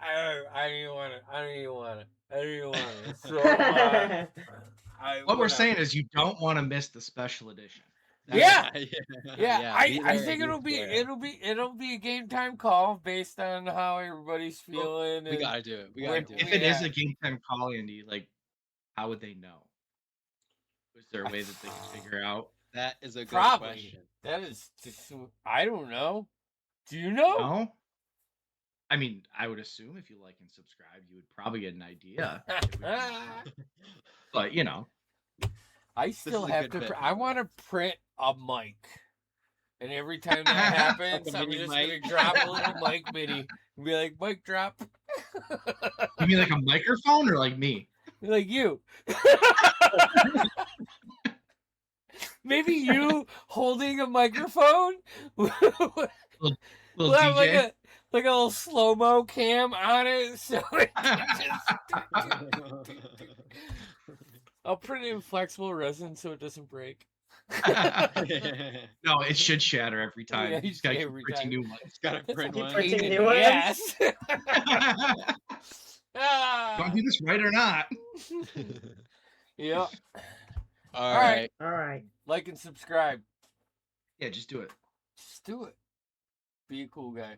don't even want it. So, What we're saying is you don't want to miss the special edition. Yeah. yeah. Yeah, be I there think at it'll least be a game time call based on how everybody's feeling. We and gotta do it. We where- gotta do If it. it is a game time call, Andy, like, how would they know? Is there a way that they can figure out? That is a good Probably. question. That is just, I don't know. Do you know? No? I mean, I would assume if you like and subscribe, you would probably get an idea. But, you know. I still is a have good to. bit. I want to print a mic, and every time that happens, Like a I'm mini just mic. gonna drop a little mic mini and be like, "Mic drop." You mean like a microphone or like me? Like you. Maybe you holding a microphone. Little We'll have DJ? like a little slow-mo cam on it, so it can just... I'll print it in flexible resin so it doesn't break. No, it should shatter every time. Yeah, you just gotta keep every printing time. new ones. Gotta That's print a one. Printing pain in new the ones? ass. Gonna do this right or not? Yep. All right. right. All right. Like and subscribe. Yeah, just do it. Just do it. Be a cool guy.